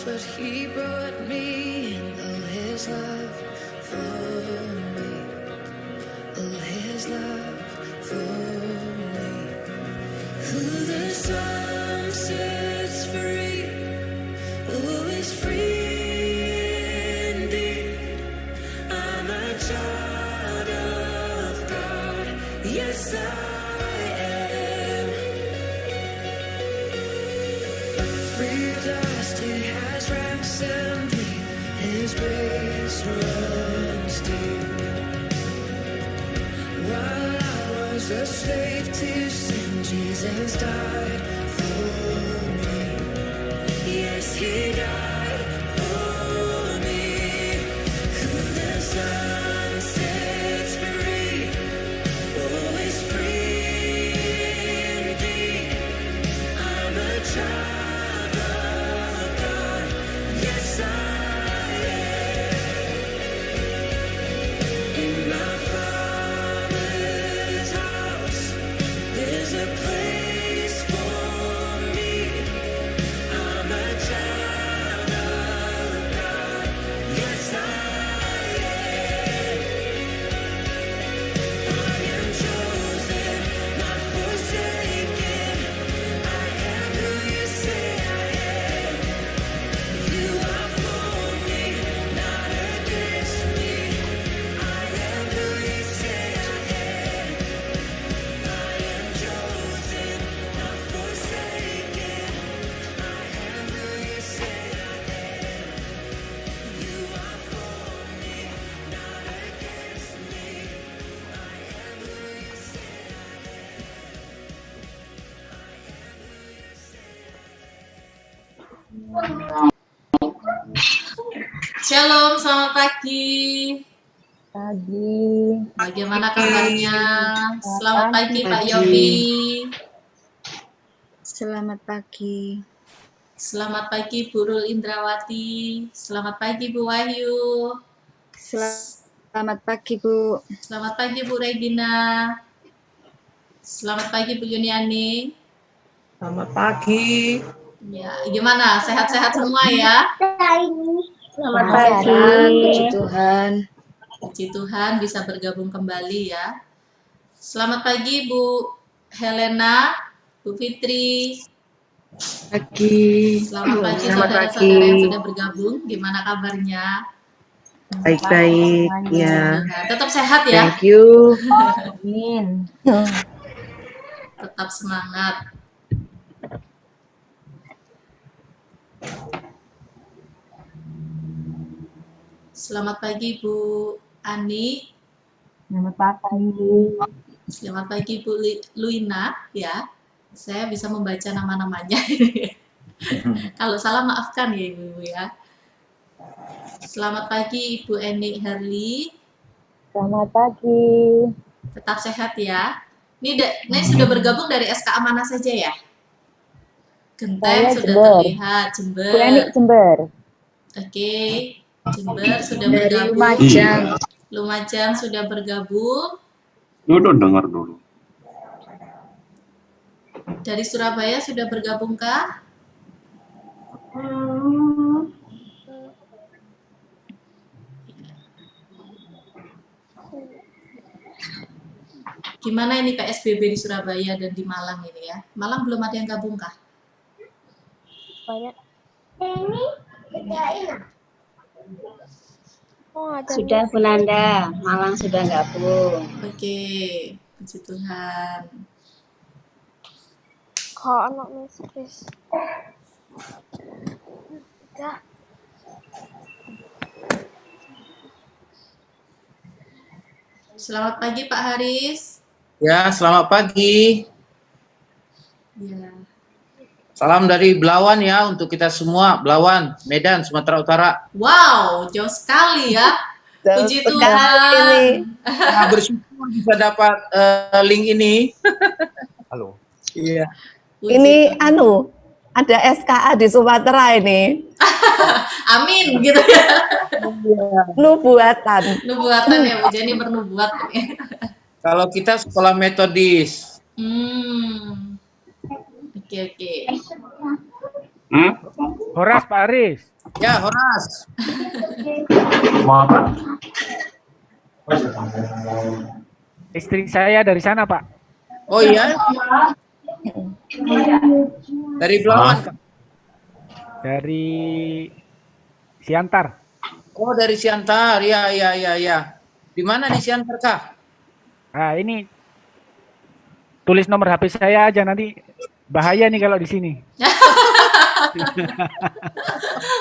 what he brought me, and oh, his love for me, oh, his love for me. Who the Son sets free, oh, is free indeed. I'm a child of God, yes I am. Free at last, he has ransomed me, his grace runs deep. While I was a slave to sin, Jesus died for me. Yes, he died for me. Who the Son sets free, oh, is free indeed. I'm a child of God, yes I am. In my Father's house, there's a place for me. I'm a child of God, yes I am. I am chosen, not forsaken. I am who you say I am. You are for me, not against me. I am who you say I am. I am chosen, not forsaken. I am who you say I am. You are for me, not against me. I am who you say I Shalom, selamat pagi. Pagi. Bagaimana kabarnya? Selamat pagi Pak Pagi. Yopi. Selamat pagi. Selamat pagi Bu Rul Indrawati. Selamat pagi Bu Wahyu. Selamat pagi, Bu. Selamat pagi Bu Regina. Selamat pagi Bu Yuniani. Selamat pagi. Ya, gimana? Sehat-sehat semua ya? Selamat Sehat, puji Tuhan. Puji Tuhan bisa bergabung kembali ya. Selamat pagi Bu Helena, Bu Fitri. Pagi. Selamat pagi Selamat saudara-saudara yang pagi. sudah bergabung. Gimana kabarnya? Baik-baik ya. Tuhan. Tetap sehat ya. Thank you. Amin. Tetap semangat. Selamat pagi Bu Ani. Selamat pagi. Selamat pagi Bu Luina ya. Saya bisa membaca nama-namanya. Kalau salah maafkan ya Ibu ya. Selamat pagi Ibu Eni Herli. Selamat pagi. Tetap sehat ya. Ini sudah bergabung dari SKA mana saja ya? Genteng Saya sudah Jember. terlihat, Bu Eni Jember. Jember. Oke, Jember sudah Dari bergabung. Lumajang. Lumajang sudah bergabung. Dulu dengar dulu. Dari Surabaya sudah bergabungkah? Gimana ini PSBB di Surabaya dan di Malang ini ya? Malang belum ada yang gabungkah? Sudah Bu Nanda, Malang sudah gabung. Oke, puji Tuhan. Kok anak message? Udah. Selamat pagi Pak Haris. Ya, selamat pagi. Ya. Salam dari Belawan ya untuk kita semua. Belawan, Medan, Sumatera Utara. Wow, jauh sekali ya. Puji Tuhan. Nah, bersyukur bisa dapat link ini. Halo. Iya. Puji Ini Tuhan. ada SKA di Sumatera ini. Amin gitu ya. Nubuatan. Nubuatan ya Bu Jenny bernubuat. Kalau kita sekolah metodis. Oke. Horas Pak Aris. Ya, Horas. Mau apa? Istri saya dari sana, Pak. Oh iya? Dari Belawan, Kak? Dari Siantar. Oh, dari Siantar. Ya. Di mana di Siantar, Kak? Nah, ini tulis nomor HP saya aja, nanti bahaya nih kalau di sini.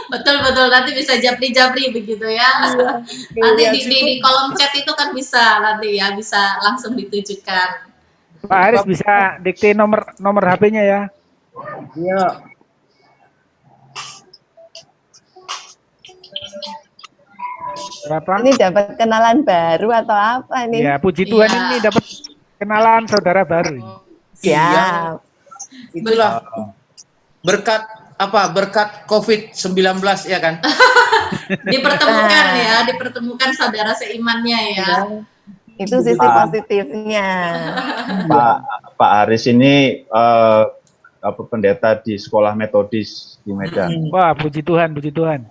Betul nanti bisa japri begitu ya. Nanti di kolom chat itu kan bisa nanti ya, bisa langsung ditujukan. Pak Haris bisa dikte nomor HP-nya ya. Iya. Berapa? Ini dapat kenalan baru atau apa ini? Ya, puji Tuhan Iya. ini dapat kenalan saudara baru. Siap. Itulah berkat apa? Berkat COVID-19 ya kan? dipertemukan saudara seimannya ya. Itu sisi positifnya. Pak Haris ini pendeta di sekolah metodis di Medan. Wah, puji Tuhan, puji Tuhan.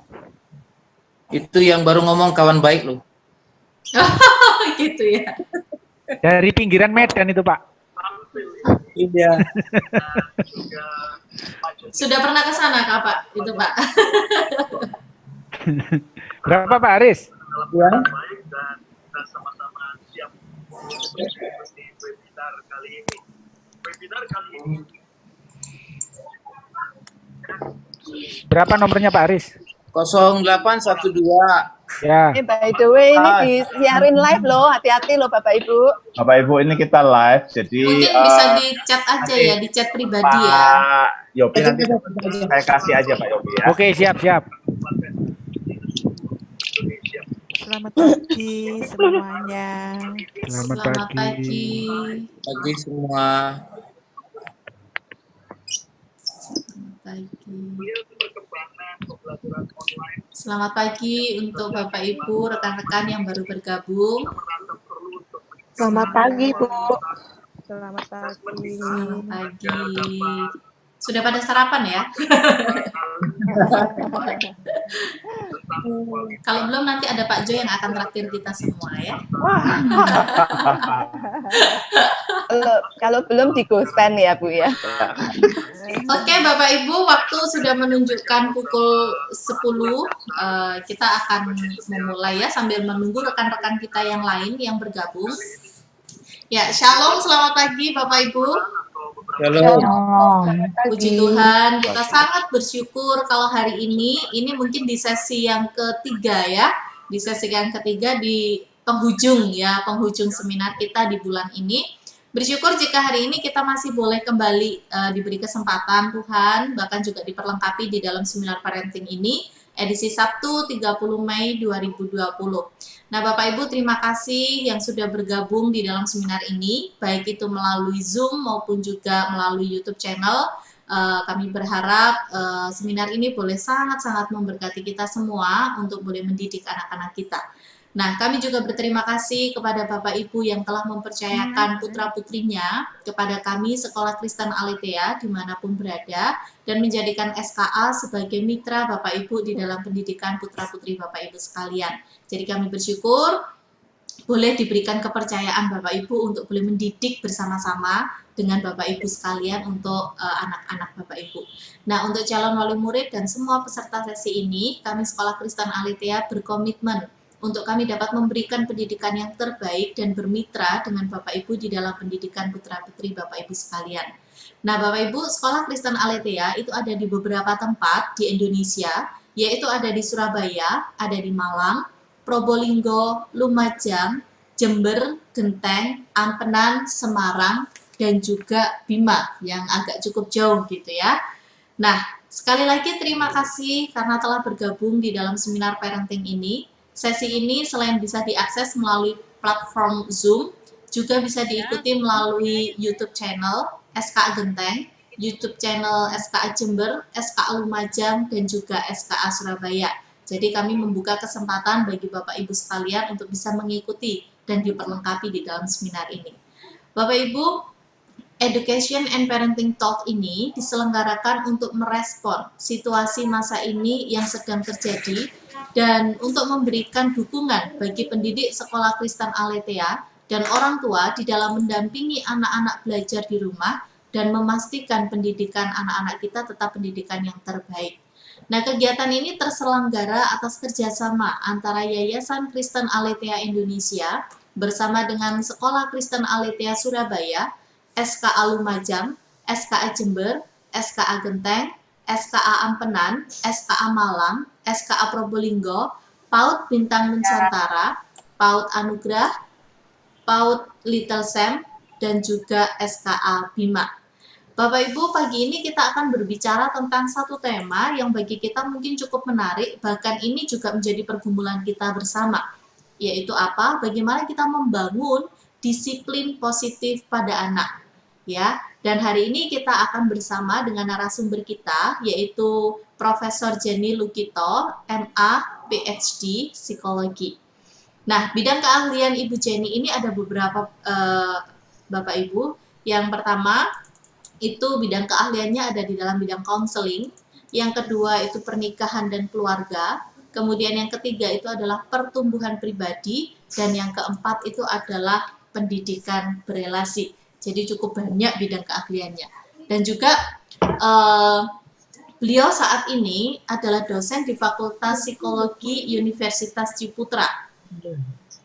Itu yang baru ngomong kawan baik loh. Gitu ya. Dari pinggiran Medan itu, Pak. Iya. Sudah pernah ke sana Kak Pak? Itu Pak. Berapa Pak Haris? Ya. Berapa nomornya Pak Haris? 0812. Ya. By the way, ini disiarin live loh. Hati-hati loh Bapak Ibu. Bapak Ibu, ini kita live, jadi Mungkin bisa di chat aja ya, di chat pribadi ya. Pak Yopi nanti saya kasih aja Pak Yopi ya. Oke, siap. Selamat pagi semuanya. Selamat pagi. Pagi semua. Selamat pagi untuk Bapak Ibu, rekan-rekan yang baru bergabung. Selamat pagi, Bu. Selamat pagi. Selamat pagi. Sudah pada sarapan ya? Kalau belum nanti ada Pak Jo yang akan traktir kita semua ya. Kalau belum di GoSend ya Bu ya. Oke Bapak Ibu, waktu sudah menunjukkan pukul 10. Kita akan memulai ya sambil menunggu rekan-rekan kita yang lain yang bergabung. Ya, shalom, selamat pagi Bapak Ibu. Shalom. Puji Tuhan, kita sangat bersyukur kalau hari ini mungkin di sesi yang ketiga ya, di sesi yang ketiga di penghujung seminar kita di bulan ini. Bersyukur jika hari ini kita masih boleh kembali diberi kesempatan Tuhan, bahkan juga diperlengkapi di dalam seminar parenting ini, edisi Sabtu 30 Mei 2020. Nah Bapak Ibu terima kasih yang sudah bergabung di dalam seminar ini, baik itu melalui Zoom maupun juga melalui YouTube channel. Kami berharap seminar ini boleh sangat-sangat memberkati kita semua untuk boleh mendidik anak-anak kita. Nah, kami juga berterima kasih kepada Bapak Ibu yang telah mempercayakan putra-putrinya kepada kami Sekolah Kristen Aletheia dimanapun berada dan menjadikan SKA sebagai mitra Bapak Ibu di dalam pendidikan putra-putri Bapak Ibu sekalian. Jadi kami bersyukur boleh diberikan kepercayaan Bapak Ibu untuk boleh mendidik bersama-sama dengan Bapak Ibu sekalian untuk anak-anak Bapak Ibu. Nah, untuk calon wali murid dan semua peserta sesi ini, kami Sekolah Kristen Aletheia berkomitmen untuk kami dapat memberikan pendidikan yang terbaik dan bermitra dengan Bapak Ibu di dalam pendidikan putra-putri Bapak Ibu sekalian. Nah, Bapak Ibu, Sekolah Kristen Aletheia itu ada di beberapa tempat di Indonesia, yaitu ada di Surabaya, ada di Malang, Probolinggo, Lumajang, Jember, Genteng, Ampenan, Semarang, dan juga Bima yang agak cukup jauh gitu ya. Nah, sekali lagi terima kasih karena telah bergabung di dalam seminar parenting ini. Sesi ini selain bisa diakses melalui platform Zoom, juga bisa diikuti melalui YouTube channel SKA Genteng, YouTube channel SKA Jember, SKA Lumajang, dan juga SKA Surabaya. Jadi kami membuka kesempatan bagi Bapak Ibu sekalian untuk bisa mengikuti dan diperlengkapi di dalam seminar ini. Bapak Ibu, Education and Parenting Talk ini diselenggarakan untuk merespon situasi masa ini yang sedang terjadi dan untuk memberikan dukungan bagi pendidik sekolah Kristen Aletheia dan orang tua di dalam mendampingi anak-anak belajar di rumah dan memastikan pendidikan anak-anak kita tetap pendidikan yang terbaik. Nah, kegiatan ini terselenggara atas kerjasama antara Yayasan Kristen Aletheia Indonesia bersama dengan Sekolah Kristen Aletheia Surabaya, SKA Lumajang, SKA Jember, SKA Genteng, SKA Ampenan, SKA Malang, SKA Probolinggo, PAUD Bintang Nusantara, PAUD Anugerah, PAUD Little Sam, dan juga SKA Bima. Bapak Ibu, pagi ini kita akan berbicara tentang satu tema yang bagi kita mungkin cukup menarik, bahkan ini juga menjadi pergumulan kita bersama, yaitu apa? Bagaimana kita membangun disiplin positif pada anak. Ya, dan hari ini kita akan bersama dengan narasumber kita, yaitu Profesor Jenny Lukito, MA, PhD, Psikologi. Nah, bidang keahlian Ibu Jenny ini ada beberapa Bapak Ibu. Yang pertama, itu bidang keahliannya ada di dalam bidang konseling. Yang kedua itu pernikahan dan keluarga. Kemudian yang ketiga itu adalah pertumbuhan pribadi. Dan yang keempat itu adalah pendidikan berelasi. Jadi cukup banyak bidang keahliannya. Dan juga beliau saat ini adalah dosen di Fakultas Psikologi Universitas Ciputra.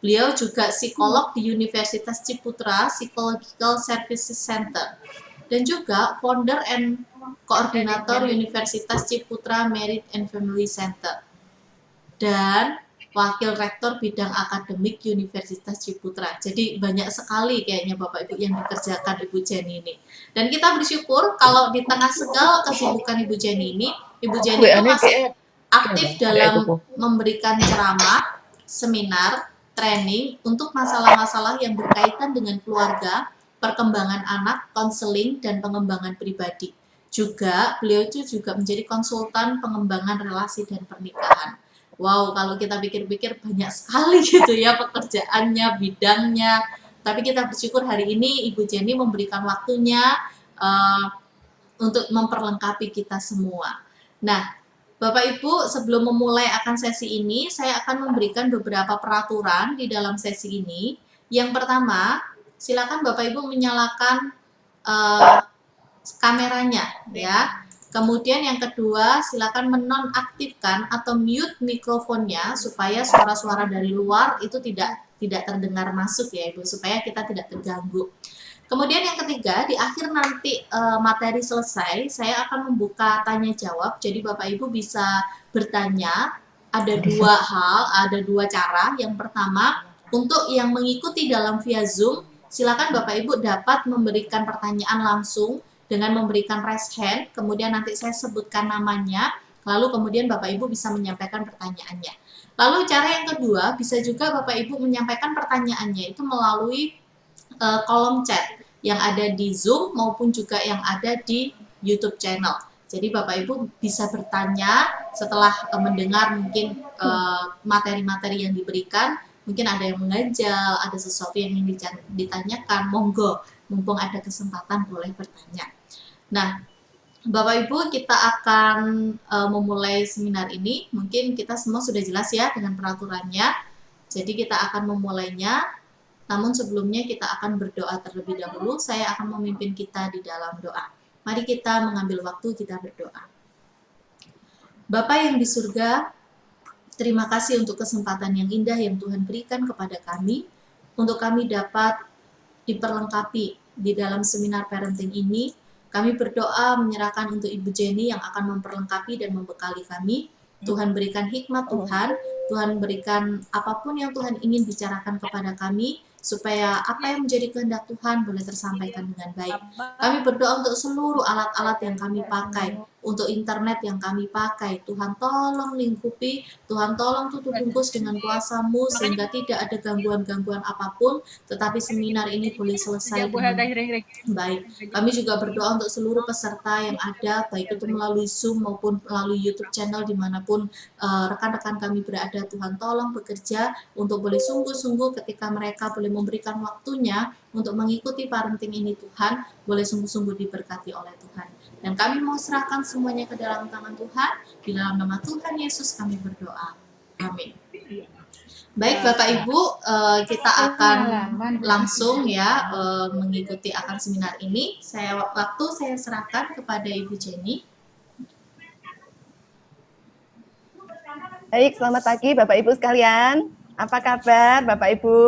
Beliau juga psikolog di Universitas Ciputra Psychological Services Center. Dan juga founder and koordinator Universitas Ciputra Merit and Family Center. Dan Wakil Rektor Bidang Akademik Universitas Ciputra. Jadi banyak sekali kayaknya Bapak Ibu yang dikerjakan Ibu Jenny ini. Dan kita bersyukur kalau di tengah segala kesibukan Ibu Jenny ini, Ibu Jenny itu masih aktif dalam memberikan ceramah, seminar, training untuk masalah-masalah yang berkaitan dengan keluarga, perkembangan anak, konseling, dan pengembangan pribadi. Juga beliau itu juga menjadi konsultan pengembangan relasi dan pernikahan. Wow, kalau kita pikir-pikir banyak sekali gitu ya pekerjaannya, bidangnya. Tapi kita bersyukur hari ini Ibu Jenny memberikan waktunya untuk memperlengkapi kita semua. Nah, Bapak Ibu, sebelum memulai akan sesi ini, saya akan memberikan beberapa peraturan di dalam sesi ini. Yang pertama, silakan Bapak Ibu menyalakan kameranya, ya. Kemudian yang kedua, silakan menonaktifkan atau mute mikrofonnya supaya suara-suara dari luar itu tidak terdengar masuk ya Ibu, supaya kita tidak terganggu. Kemudian yang ketiga, di akhir nanti materi selesai, saya akan membuka tanya jawab. Jadi Bapak Ibu bisa bertanya. Ada ada dua cara. Yang pertama, untuk yang mengikuti dalam via Zoom, silakan Bapak Ibu dapat memberikan pertanyaan langsung dengan memberikan raise hand, kemudian nanti saya sebutkan namanya, lalu kemudian Bapak Ibu bisa menyampaikan pertanyaannya. Lalu cara yang kedua, bisa juga Bapak Ibu menyampaikan pertanyaannya itu melalui kolom chat yang ada di Zoom maupun juga yang ada di YouTube channel. Jadi Bapak Ibu bisa bertanya setelah mendengar mungkin materi-materi yang diberikan, mungkin ada yang mengganjal, ada sesuatu yang ingin ditanyakan, monggo, mumpung ada kesempatan boleh bertanya. Nah, Bapak Ibu, kita akan memulai seminar ini. Mungkin kita semua sudah jelas ya dengan peraturannya. Jadi kita akan memulainya. Namun sebelumnya kita akan berdoa terlebih dahulu. Saya akan memimpin kita di dalam doa. Mari kita mengambil waktu kita berdoa. Bapa yang di surga, terima kasih untuk kesempatan yang indah yang Tuhan berikan kepada kami, untuk kami dapat diperlengkapi di dalam seminar parenting ini. Kami berdoa menyerahkan untuk Ibu Jenny yang akan memperlengkapi dan membekali kami. Tuhan berikan hikmat Tuhan, Tuhan berikan apapun yang Tuhan ingin bicarakan kepada kami, supaya apa yang menjadi kehendak Tuhan boleh tersampaikan dengan baik. Kami berdoa untuk seluruh alat-alat yang kami pakai, untuk internet yang kami pakai. Tuhan tolong lingkupi, Tuhan tolong tutup bungkus dengan kuasa-Mu sehingga tidak ada gangguan-gangguan apapun, tetapi seminar ini boleh selesai dengan baik. Kami juga berdoa untuk seluruh peserta yang ada, baik itu melalui Zoom maupun melalui YouTube channel dimanapun rekan-rekan kami berada. Tuhan tolong bekerja untuk boleh sungguh-sungguh ketika mereka boleh memberikan waktunya untuk mengikuti parenting ini, Tuhan, boleh sungguh-sungguh diberkati oleh Tuhan. Dan kami mau serahkan semuanya ke dalam tangan Tuhan. Di dalam nama Tuhan Yesus kami berdoa. Amin. Baik Bapak Ibu, kita akan langsung ya mengikuti akan seminar ini. Saya serahkan kepada Ibu Jenny. Baik, selamat pagi Bapak Ibu sekalian. Apa kabar Bapak Ibu?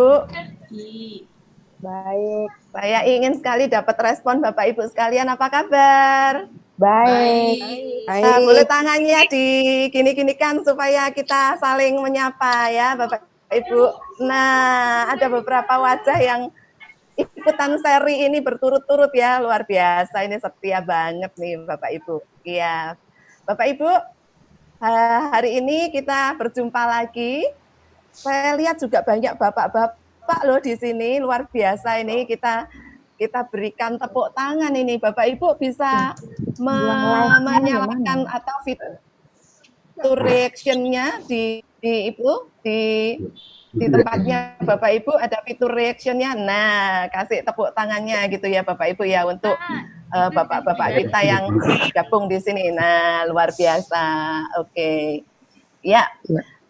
Baik, saya ingin sekali dapat respon Bapak Ibu sekalian. Apa kabar? Baik. Nah, boleh tangannya digini-ginikan supaya kita saling menyapa ya Bapak Ibu. Nah, ada beberapa wajah yang ikutan seri ini berturut-turut ya, luar biasa. Ini setia banget nih Bapak Ibu. Iya, Bapak Ibu, hari ini kita berjumpa lagi. Saya lihat juga banyak bapak-bapak loh di sini, luar biasa ini. Kita berikan tepuk tangan ini. Bapak Ibu bisa menyalakan atau fitur reaction-nya di tempatnya Bapak Ibu ada fitur reaction-nya. Nah, kasih tepuk tangannya gitu ya Bapak Ibu ya untuk bapak-bapak kita yang gabung di sini. Nah, luar biasa. Oke. Ya.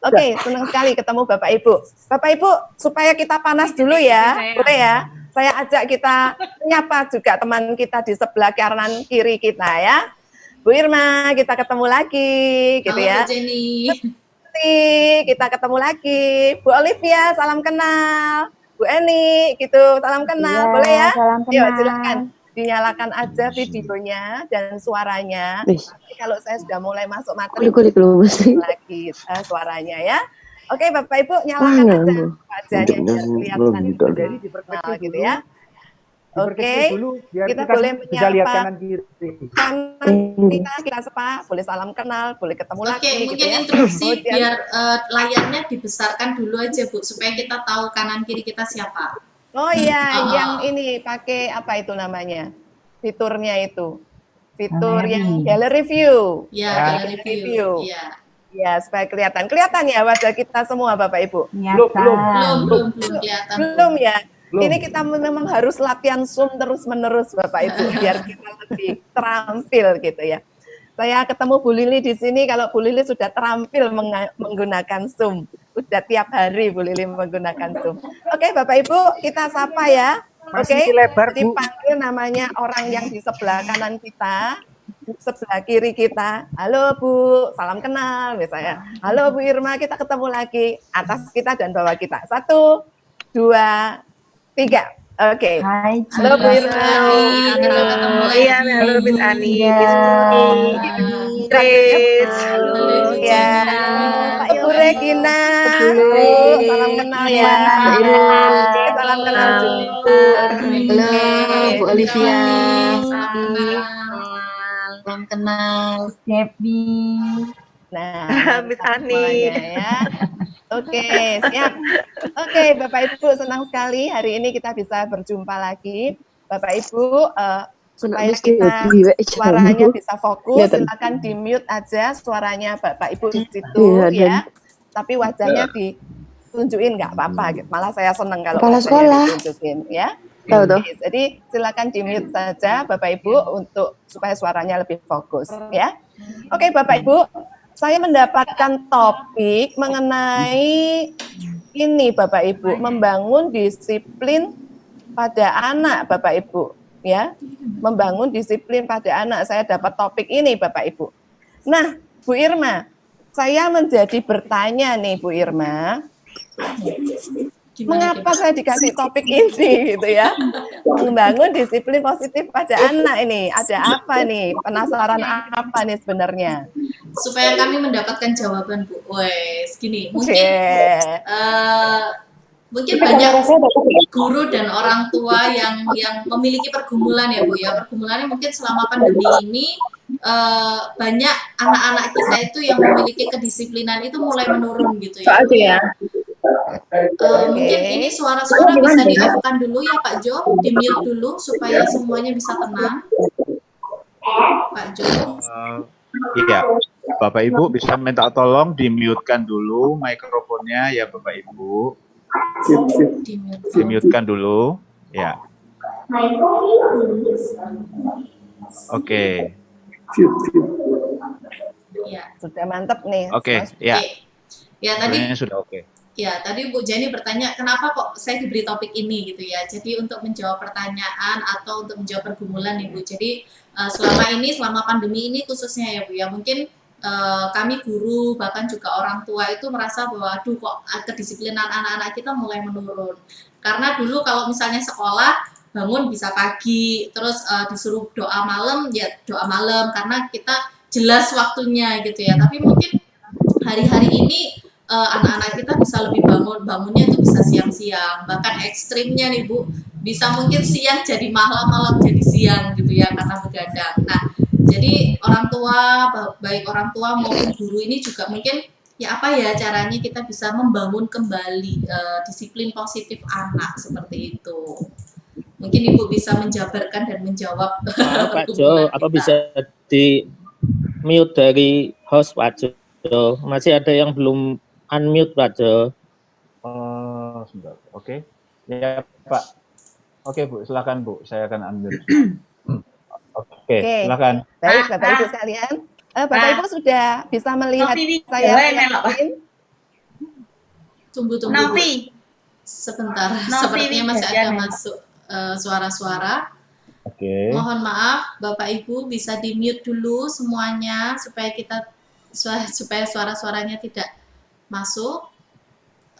Oke, senang sekali ketemu Bapak Ibu. Bapak Ibu, supaya kita panas dulu ya. Boleh ya? Saya ajak kita menyapa juga teman kita di sebelah kanan kiri kita ya. Bu Irma, kita ketemu lagi gitu ya. Halo Bu Jenny. Kita ketemu lagi. Bu Olivia, salam kenal. Bu Eni, gitu, salam kenal. Ya, boleh ya? salam kenal. Yuk, silakan dinyalakan aja videonya dan suaranya. Nanti kalau saya sudah mulai masuk materi lagi suaranya ya. Oke, Bapak Ibu nyalakan aja wajahnya biar kelihatan dari diperkenal gitu ya. Oke, kita boleh bisa lihat menyapa kanan kiri. kita sapa, boleh salam kenal, boleh ketemu lagi. Oke, mungkin gitu ya. instruksi biar layarnya dibesarkan dulu aja Bu, supaya kita tahu kanan kiri kita siapa. Oh iya, yang ini pakai apa itu namanya? Fiturnya itu. Fitur yang gallery view. Ya, gallery view. Ya. Ya, supaya kelihatan. Kelihatan ya wajah kita semua Bapak Ibu? Belum kelihatan. Belum ya. Ini kita memang harus latihan Zoom terus-menerus Bapak Ibu biar kita lebih terampil gitu ya. Saya ketemu Bu Lili di sini, kalau Bu Lili sudah terampil menggunakan Zoom. Udah tiap hari Bu Lili menggunakan Zoom. Oke, Bapak Ibu, kita sapa ya. Oke, dipanggil namanya orang yang di sebelah kanan kita, sebelah kiri kita. Halo Bu, salam kenal misalnya. Halo Bu Irma, kita ketemu lagi. Atas kita dan bawah kita. 1, 2, 3. Oke. Hai, halo Bu Irma. Iya, halo Miss Ani. Ya, Ibu Regina. Salam kenal ya. Salam kenal juga. Halo Bu Olivia. salam kenal. Debbie. Nah, Miss Ani. ya. Oke, siap. Oke, Bapak Ibu, senang sekali hari ini kita bisa berjumpa lagi. Bapak Ibu, supaya kita suaranya bisa fokus, silakan di-mute aja suaranya Bapak Ibu di situ ya. Tapi wajahnya ditunjukin nggak apa-apa. Malah saya senang kalau wajahnya ditunjukin ya. Oke, jadi silakan di-mute saja Bapak Ibu untuk supaya suaranya lebih fokus ya. Oke, Bapak Ibu, saya mendapatkan topik mengenai ini Bapak Ibu, membangun disiplin pada anak Bapak Ibu ya. Membangun disiplin pada anak. Saya dapat topik ini Bapak Ibu. Nah, Bu Irma, saya menjadi bertanya nih Bu Irma. Mengapa saya dikasih topik ini gitu ya? Membangun disiplin positif pada anak ini. Ada apa nih? Penasaran apa nih sebenarnya? Supaya kami mendapatkan jawaban Bu. Wes, gini, mungkin mungkin banyak guru dan orang tua yang memiliki pergumulan ya Bu ya. Pergumulannya mungkin selama pandemi ini banyak anak-anak kita itu yang memiliki kedisiplinan itu mulai menurun gitu ya. Soal ya. Mungkin ini suara-suara bisa di-off-kan dulu ya Pak Jo, di-mute dulu supaya semuanya bisa tenang. Pak Jo. Iya, Bapak Ibu bisa minta tolong di-mute-kan dulu mikrofonnya ya Bapak Ibu. Di-mute-kan dulu, ya. Oke. Ya. Sudah mantap nih. Oke, ya. Ya tadi. Sebenarnya sudah oke. Ya, tadi Bu Jenny bertanya kenapa kok saya diberi topik ini gitu ya. Jadi untuk menjawab pertanyaan atau untuk menjawab pergumulan nih Bu. Jadi selama pandemi ini khususnya ya Bu ya, mungkin kami guru bahkan juga orang tua itu merasa bahwa aduh kok kedisiplinan anak-anak kita mulai menurun. Karena dulu kalau misalnya sekolah bangun bisa pagi, terus disuruh doa malam ya doa malam karena kita jelas waktunya gitu ya. Tapi mungkin hari-hari ini anak-anak kita bisa lebih bangunnya itu bisa siang-siang, bahkan ekstrimnya nih Bu, bisa mungkin siang jadi malam jadi siang gitu ya karena begadang. Nah, jadi orang tua, baik orang tua maupun guru ini juga mungkin ya apa ya caranya kita bisa membangun kembali disiplin positif anak seperti itu. Mungkin Ibu bisa menjabarkan dan menjawab. Pak Jo, apa bisa di mute dari host Pak Jo? Masih ada yang belum unmute Pak Jo. Sebentar. Oke. Ya Pak. Oke Bu, silakan Bu. Saya akan unmute. Oke, silakan. Baik Bapak Ibu sekalian. Bapak Ibu sudah bisa melihat saya Tunggu Bu. Sebentar. Sepertinya masih ada masuk suara-suara. Oke. Mohon maaf Bapak Ibu bisa di-mute dulu semuanya supaya suara-suaranya tidak masuk.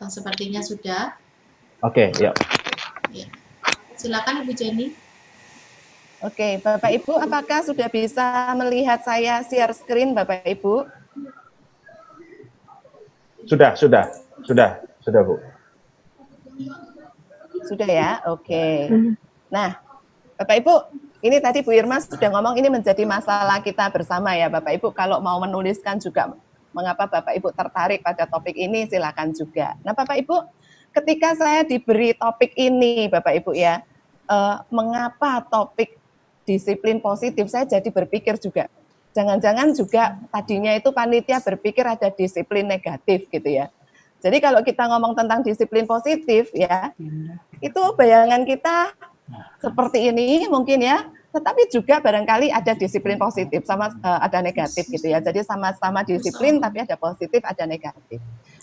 Sepertinya sudah. Oke, ya. Ya. Silakan Ibu Jenny. Oke, Bapak Ibu, apakah sudah bisa melihat saya share screen, Bapak Ibu? Sudah Bu. Sudah ya, oke. Nah, Bapak Ibu, ini tadi Bu Irma sudah ngomong ini menjadi masalah kita bersama ya, Bapak Ibu. Kalau mau menuliskan juga mengapa Bapak Ibu tertarik pada topik ini, silakan juga. Nah, Bapak Ibu, ketika saya diberi topik ini, Bapak Ibu ya, mengapa topik disiplin positif, saya jadi berpikir juga. Jangan-jangan juga tadinya itu panitia berpikir ada disiplin negatif gitu ya. Jadi kalau kita ngomong tentang disiplin positif ya, itu bayangan kita seperti ini mungkin ya, tetapi juga barangkali ada disiplin positif sama ada negatif gitu ya. Jadi sama-sama disiplin tapi ada positif, ada negatif.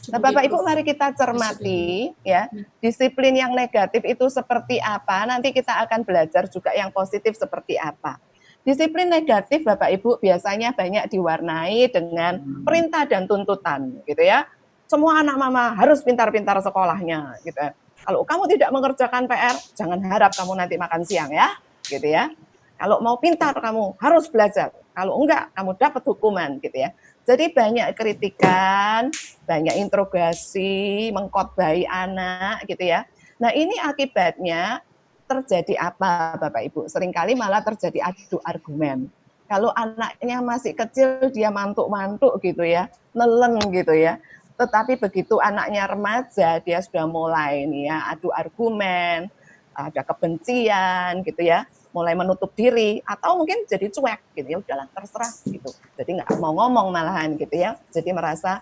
Nah, Bapak Ibu mari kita cermati ya, disiplin yang negatif itu seperti apa, nanti kita akan belajar juga yang positif seperti apa. Disiplin negatif Bapak Ibu biasanya banyak diwarnai dengan perintah dan tuntutan gitu ya. Semua anak mama harus pintar-pintar sekolahnya gitu ya. Kalau kamu tidak mengerjakan PR, jangan harap kamu nanti makan siang ya, gitu ya. Kalau mau pintar kamu harus belajar. Kalau enggak, kamu dapat hukuman gitu ya. Jadi banyak kritikan, banyak interogasi, mengkhotbahi anak gitu ya. Nah ini akibatnya terjadi apa Bapak Ibu? Seringkali malah terjadi adu argumen. Kalau anaknya masih kecil dia mantuk-mantuk gitu ya, nelen gitu ya. Tetapi begitu anaknya remaja dia sudah mulai nih ya adu argumen, ada kebencian gitu ya. Mulai menutup diri atau mungkin jadi cuek gitu ya, udahlah terserah gitu. Jadi nggak mau ngomong malahan gitu ya. Jadi merasa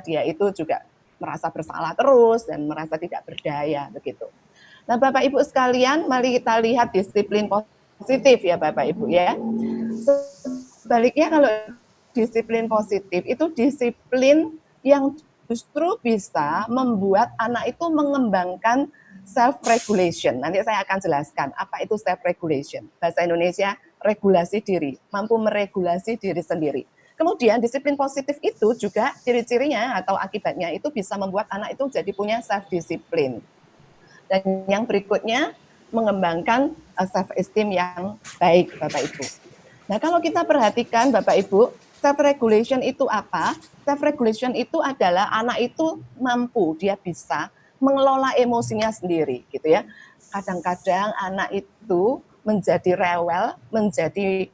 dia itu juga merasa bersalah terus dan merasa tidak berdaya begitu. Nah, Bapak Ibu sekalian, mari kita lihat disiplin positif ya Bapak Ibu ya. Sebaliknya kalau disiplin positif itu disiplin yang justru bisa membuat anak itu mengembangkan self-regulation. Nanti saya akan jelaskan apa itu self-regulation. Bahasa Indonesia, regulasi diri, mampu meregulasi diri sendiri. Kemudian disiplin positif itu juga ciri-cirinya atau akibatnya itu bisa membuat anak itu jadi punya self-discipline. Dan yang berikutnya, mengembangkan self-esteem yang baik, Bapak Ibu. Nah, kalau kita perhatikan, Bapak Ibu, self-regulation itu apa? Self-regulation itu adalah anak itu mampu, dia bisa mengelola emosinya sendiri gitu ya. Kadang-kadang anak itu menjadi rewel, menjadi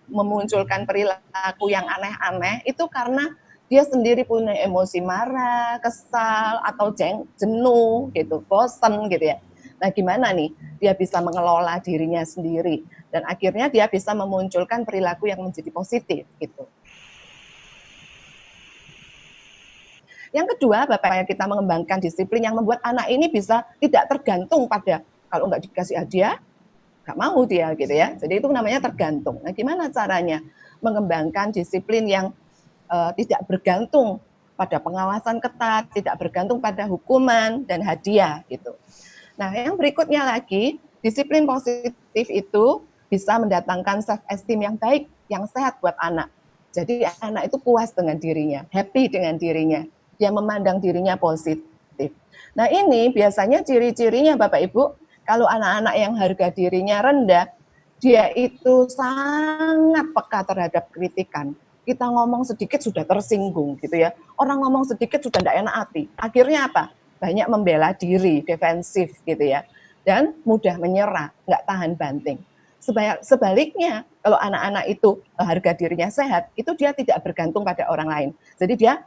memunculkan perilaku yang aneh-aneh, itu karena dia sendiri punya emosi marah, kesal, atau jenuh, gitu, bosan, gitu ya. Nah, gimana nih dia bisa mengelola dirinya sendiri dan akhirnya dia bisa memunculkan perilaku yang menjadi positif, gitu. Yang kedua, Bapak, kita mengembangkan disiplin yang membuat anak ini bisa tidak tergantung pada kalau nggak dikasih hadiah, nggak mau dia, gitu ya. Jadi itu namanya tergantung. Nah, gimana caranya mengembangkan disiplin yang tidak bergantung pada pengawasan ketat, tidak bergantung pada hukuman dan hadiah, gitu. Nah, yang berikutnya lagi, disiplin positif itu bisa mendatangkan self-esteem yang baik, yang sehat buat anak. Jadi anak itu puas dengan dirinya, happy dengan dirinya, dia memandang dirinya positif. Nah, ini biasanya ciri-cirinya Bapak Ibu, kalau anak-anak yang harga dirinya rendah, dia itu sangat peka terhadap kritikan. Kita ngomong sedikit sudah tersinggung, gitu ya. Orang ngomong sedikit sudah tidak enak hati. Akhirnya apa? Banyak membela diri, defensif, gitu ya. Dan mudah menyerah, nggak tahan banting. Sebaliknya, kalau anak-anak itu harga dirinya sehat, itu dia tidak bergantung pada orang lain. Jadi dia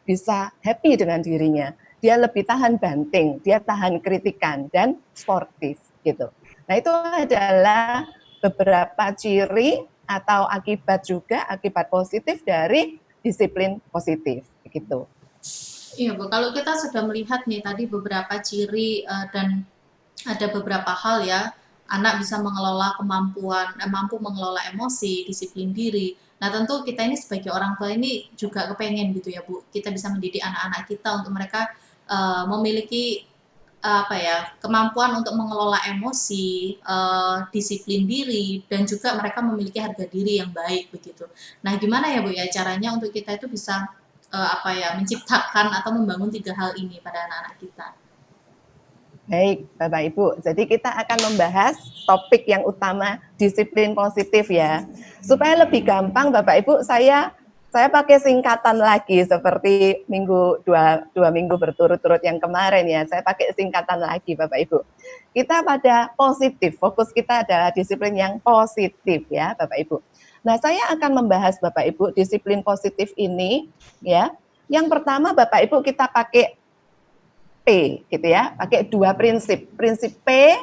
bisa happy dengan dirinya. Dia lebih tahan banting, dia tahan kritikan, dan sportif, gitu. Nah, itu adalah beberapa ciri atau akibat positif dari disiplin positif, begitu. Iya Bu, kalau kita sudah melihat nih tadi beberapa ciri dan ada beberapa hal ya, anak bisa mengelola mampu mengelola emosi, disiplin diri. Nah tentu kita ini sebagai orang tua ini juga kepengen gitu ya Bu, kita bisa mendidik anak-anak kita untuk mereka memiliki kemampuan untuk mengelola emosi, disiplin diri, dan juga mereka memiliki harga diri yang baik begitu. Nah, gimana ya Bu ya caranya untuk kita itu bisa menciptakan atau membangun 3 hal ini pada anak-anak kita? Baik, Bapak Ibu. Jadi kita akan membahas topik yang utama disiplin positif ya. Supaya lebih gampang Bapak Ibu, saya pakai singkatan lagi seperti dua minggu berturut-turut yang kemarin ya. Saya pakai singkatan lagi Bapak Ibu. Kita pada positif, fokus kita adalah disiplin yang positif ya Bapak Ibu. Nah, saya akan membahas Bapak Ibu disiplin positif ini ya. Yang pertama Bapak Ibu kita pakai P gitu ya, pakai 2 prinsip. Prinsip P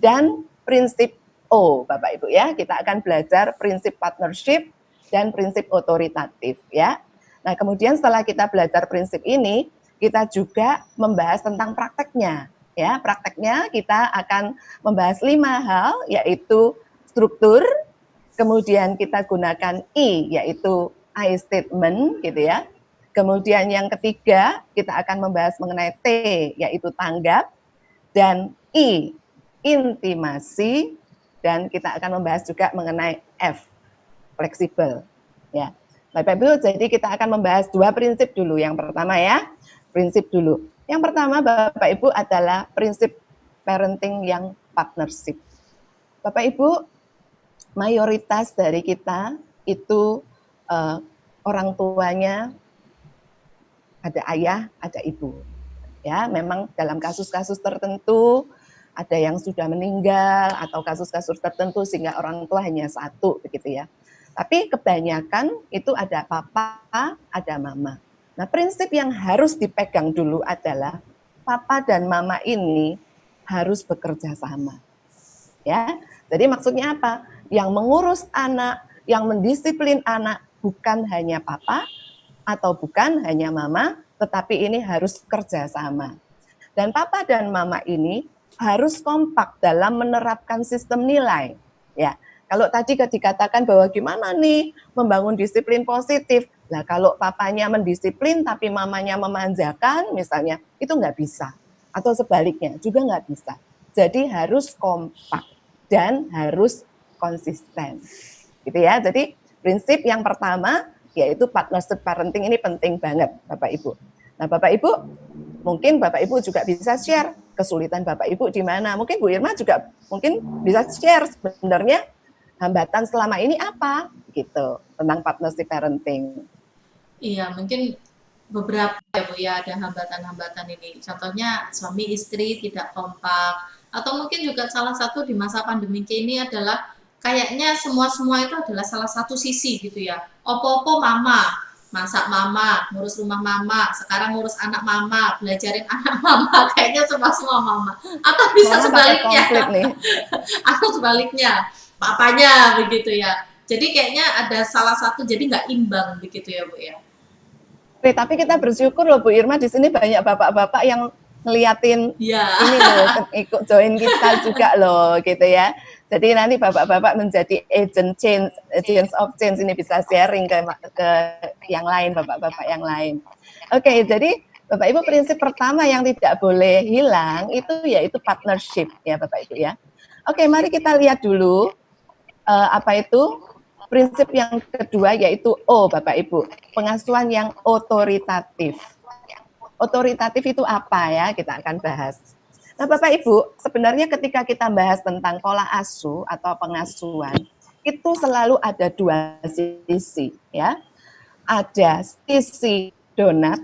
dan prinsip O Bapak Ibu ya. Kita akan belajar prinsip partnership dan prinsip otoritatif ya. Nah, kemudian setelah kita belajar prinsip ini, kita juga membahas tentang prakteknya ya. Prakteknya kita akan membahas 5 hal yaitu struktur, kemudian kita gunakan I yaitu I statement gitu ya. Kemudian yang ketiga kita akan membahas mengenai T yaitu tanggap dan I intimasi dan kita akan membahas juga mengenai F fleksibel ya. Bapak Ibu, jadi kita akan membahas 2 prinsip dulu. Yang pertama ya, prinsip dulu. Yang pertama Bapak Ibu adalah prinsip parenting yang partnership. Bapak Ibu, mayoritas dari kita itu orang tuanya ada ayah, ada ibu. Ya, memang dalam kasus-kasus tertentu ada yang sudah meninggal atau kasus-kasus tertentu sehingga orang tua hanya 1 begitu ya. Tapi kebanyakan itu ada papa, ada mama. Nah, prinsip yang harus dipegang dulu adalah papa dan mama ini harus bekerja sama. Ya. Jadi maksudnya apa? Yang mengurus anak, yang mendisiplin anak bukan hanya papa atau bukan hanya mama, tetapi ini harus kerja sama. Dan papa dan mama ini harus kompak dalam menerapkan sistem nilai. Ya. Kalau tadi dikatakan bahwa gimana nih membangun disiplin positif, nah kalau papanya mendisiplin tapi mamanya memanjakan misalnya, itu nggak bisa. Atau sebaliknya juga nggak bisa. Jadi harus kompak dan harus konsisten. Gitu ya. Jadi prinsip yang pertama yaitu partnership parenting ini penting banget Bapak Ibu. Nah Bapak Ibu, mungkin Bapak Ibu juga bisa share kesulitan Bapak Ibu di mana. Mungkin Bu Irma juga mungkin bisa share sebenarnya hambatan selama ini apa gitu tentang partnership parenting. Iya, mungkin beberapa ya Bu ya ada hambatan-hambatan ini. Contohnya suami istri tidak kompak Atau mungkin juga salah satu di masa pandemi ini adalah kayaknya semua itu adalah salah satu sisi gitu ya. Opo-opo mama, masak mama, ngurus rumah mama, sekarang ngurus anak mama, belajarin anak mama, kayaknya semua mama. Atau bisa Malah pakai sebaliknya. konflik nih. Atau sebaliknya, papanya begitu ya. Jadi kayaknya ada salah satu jadi nggak imbang begitu ya Bu ya. Oke, tapi kita bersyukur loh Bu Irma, di sini banyak bapak-bapak yang ngeliatin Ya. ini loh, ikut join kita juga loh gitu ya. Jadi nanti bapak-bapak menjadi agents of change ini bisa sharing ke yang lain, bapak-bapak yang lain. Oke, jadi Bapak Ibu prinsip pertama yang tidak boleh hilang itu yaitu partnership ya Bapak Ibu ya. Oke, mari kita lihat dulu apa itu prinsip yang kedua yaitu O Bapak Ibu, pengasuhan yang otoritatif. Otoritatif itu apa ya? Kita akan bahas. Nah, Bapak Ibu, sebenarnya ketika kita bahas tentang pola asuh atau pengasuhan, itu selalu ada dua sisi, ya. Ada sisi donat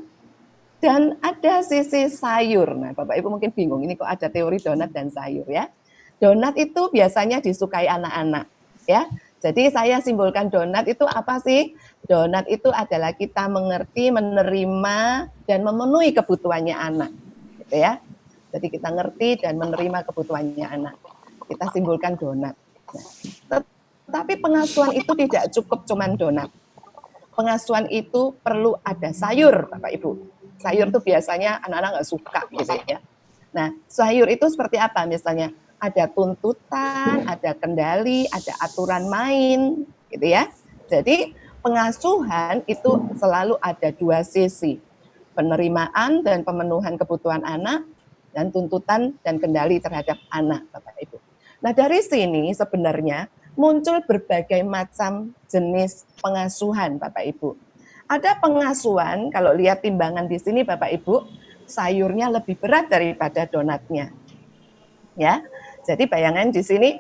dan ada sisi sayur. Nah, Bapak Ibu mungkin bingung, ini kok ada teori donat dan sayur, ya. Donat itu biasanya disukai anak-anak, ya. Jadi saya simbolkan donat itu apa sih? Donat itu adalah kita mengerti, menerima, dan memenuhi kebutuhannya anak. Gitu ya. Jadi kita ngerti dan menerima kebutuhannya anak. Kita simbolkan donat. Nah, tetapi pengasuhan itu tidak cukup cuman donat. Pengasuhan itu perlu ada sayur, Bapak Ibu. Sayur itu biasanya anak-anak nggak suka gitu ya. Nah, sayur itu seperti apa misalnya? Ada tuntutan, ada kendali, ada aturan main, gitu ya. Jadi pengasuhan itu selalu ada dua sisi, penerimaan dan pemenuhan kebutuhan anak, dan tuntutan dan kendali terhadap anak, Bapak Ibu. Nah dari sini sebenarnya muncul berbagai macam jenis pengasuhan, Bapak Ibu. Ada pengasuhan, kalau lihat timbangan di sini, Bapak Ibu, sayurnya lebih berat daripada donatnya, ya. Jadi bayangan di sini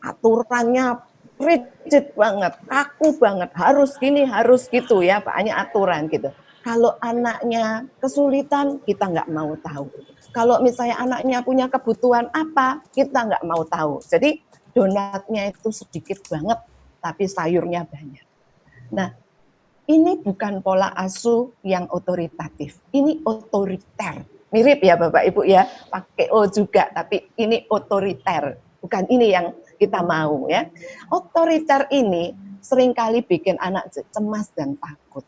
aturannya rigid banget, kaku banget, harus gini, harus gitu ya, banyak aturan gitu. Kalau anaknya kesulitan, kita nggak mau tahu. Kalau misalnya anaknya punya kebutuhan apa, kita nggak mau tahu. Jadi donatnya itu sedikit banget, tapi sayurnya banyak. Nah, ini bukan pola asuh yang otoritatif, ini otoriter. Mirip ya Bapak Ibu ya, pakai O juga, tapi ini otoriter, bukan ini yang kita mau ya. Otoriter ini seringkali bikin anak cemas dan takut.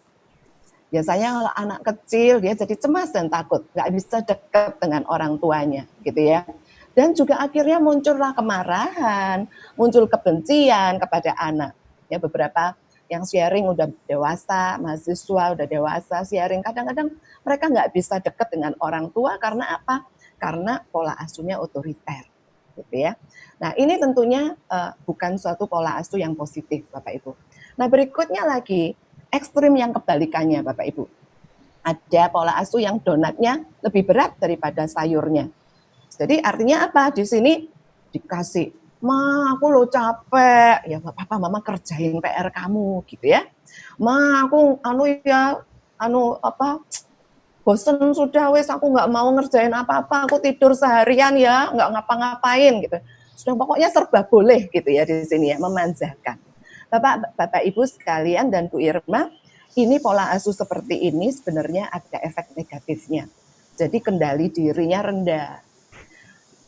Biasanya kalau anak kecil dia jadi cemas dan takut, nggak bisa dekat dengan orang tuanya, gitu ya. Dan juga akhirnya muncullah kemarahan, muncul kebencian kepada anak. Ya beberapa yang sharing udah dewasa, mahasiswa udah dewasa, sharing kadang-kadang mereka nggak bisa dekat dengan orang tua karena apa? Karena pola asuhnya otoriter, gitu ya. Nah ini tentunya bukan suatu pola asuh yang positif, Bapak Ibu. Nah berikutnya lagi ekstrim yang kebalikannya, Bapak Ibu. Ada pola asuh yang donatnya lebih berat daripada sayurnya. Jadi artinya apa? Di sini dikasih, Ma, aku lo capek. Ya nggak apa-apa, Mama kerjain PR kamu, gitu ya. Ma, aku bosen sudah wes, aku nggak mau ngerjain apa-apa, aku tidur seharian ya, nggak ngapa-ngapain gitu. Sudah pokoknya serba boleh gitu ya di sini ya, memanjakan. Bapak Ibu sekalian dan Bu Irma, ini pola asuh seperti ini sebenarnya ada efek negatifnya. Jadi kendali dirinya rendah,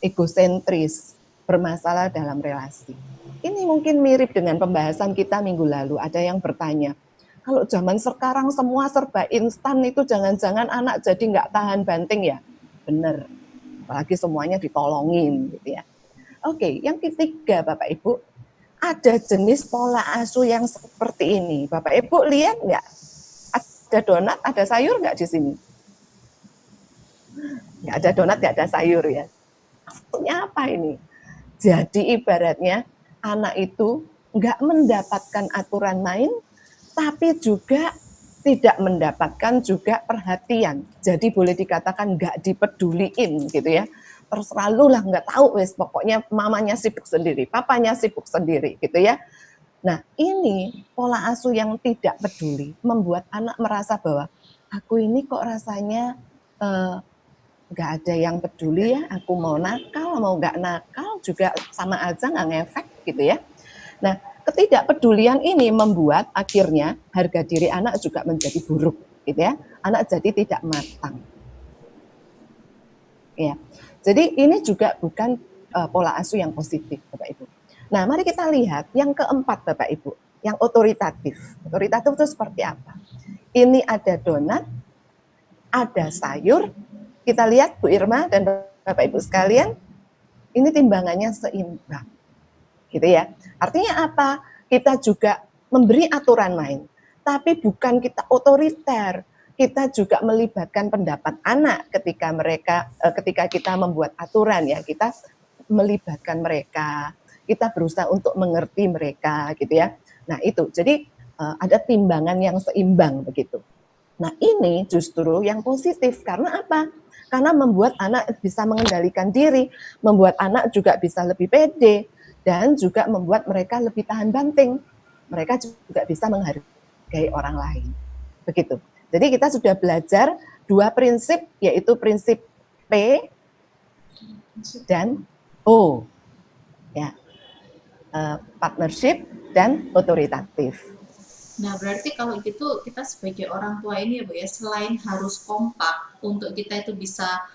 egosentris, bermasalah dalam relasi. Ini mungkin mirip dengan pembahasan kita minggu lalu. Ada yang bertanya, kalau zaman sekarang semua serba instan itu jangan-jangan anak jadi nggak tahan banting ya? Benar, apalagi semuanya ditolongin gitu ya. Oke, yang ketiga Bapak Ibu, ada jenis pola asuh yang seperti ini. Bapak Ibu lihat nggak? Ada donat, ada sayur nggak di sini? Nggak ada donat, nggak ada sayur ya. Maksudnya apa ini? Jadi ibaratnya anak itu nggak mendapatkan aturan main, tapi juga tidak mendapatkan juga perhatian. Jadi boleh dikatakan nggak dipeduliin gitu ya. Terserah lu lah, nggak tahu wes, pokoknya mamanya sibuk sendiri, papanya sibuk sendiri gitu ya. Nah ini pola asuh yang tidak peduli membuat anak merasa bahwa aku ini kok rasanya nggak ada yang peduli ya, aku mau nakal, mau nggak nakal juga sama aja nggak ngefek gitu ya. Nah, ketidakpedulian ini membuat akhirnya harga diri anak juga menjadi buruk gitu ya. Anak jadi tidak matang. Ya. Jadi ini juga bukan pola asuh yang positif, Bapak Ibu. Nah, mari kita lihat yang keempat, Bapak Ibu, yang otoritatif. Otoritatif itu seperti apa? Ini ada donat, ada sayur. Kita lihat Bu Irma dan Bapak Ibu sekalian, ini timbangannya seimbang. Gitu ya. Artinya apa? Kita juga memberi aturan main, tapi bukan kita otoriter. Kita juga melibatkan pendapat anak ketika kita membuat aturan ya. Kita melibatkan mereka, kita berusaha untuk mengerti mereka gitu ya. Nah, itu. Jadi ada timbangan yang seimbang begitu. Nah, ini justru yang positif karena apa? Karena membuat anak bisa mengendalikan diri, membuat anak juga bisa lebih pede, dan juga membuat mereka lebih tahan banting. Mereka juga bisa menghargai orang lain. Begitu. Jadi kita sudah belajar 2 prinsip, yaitu prinsip P dan O. Ya. Partnership dan otoritatif. Nah, berarti kalau gitu kita sebagai orang tua ini ya Bu ya, selain harus kompak untuk kita itu bisa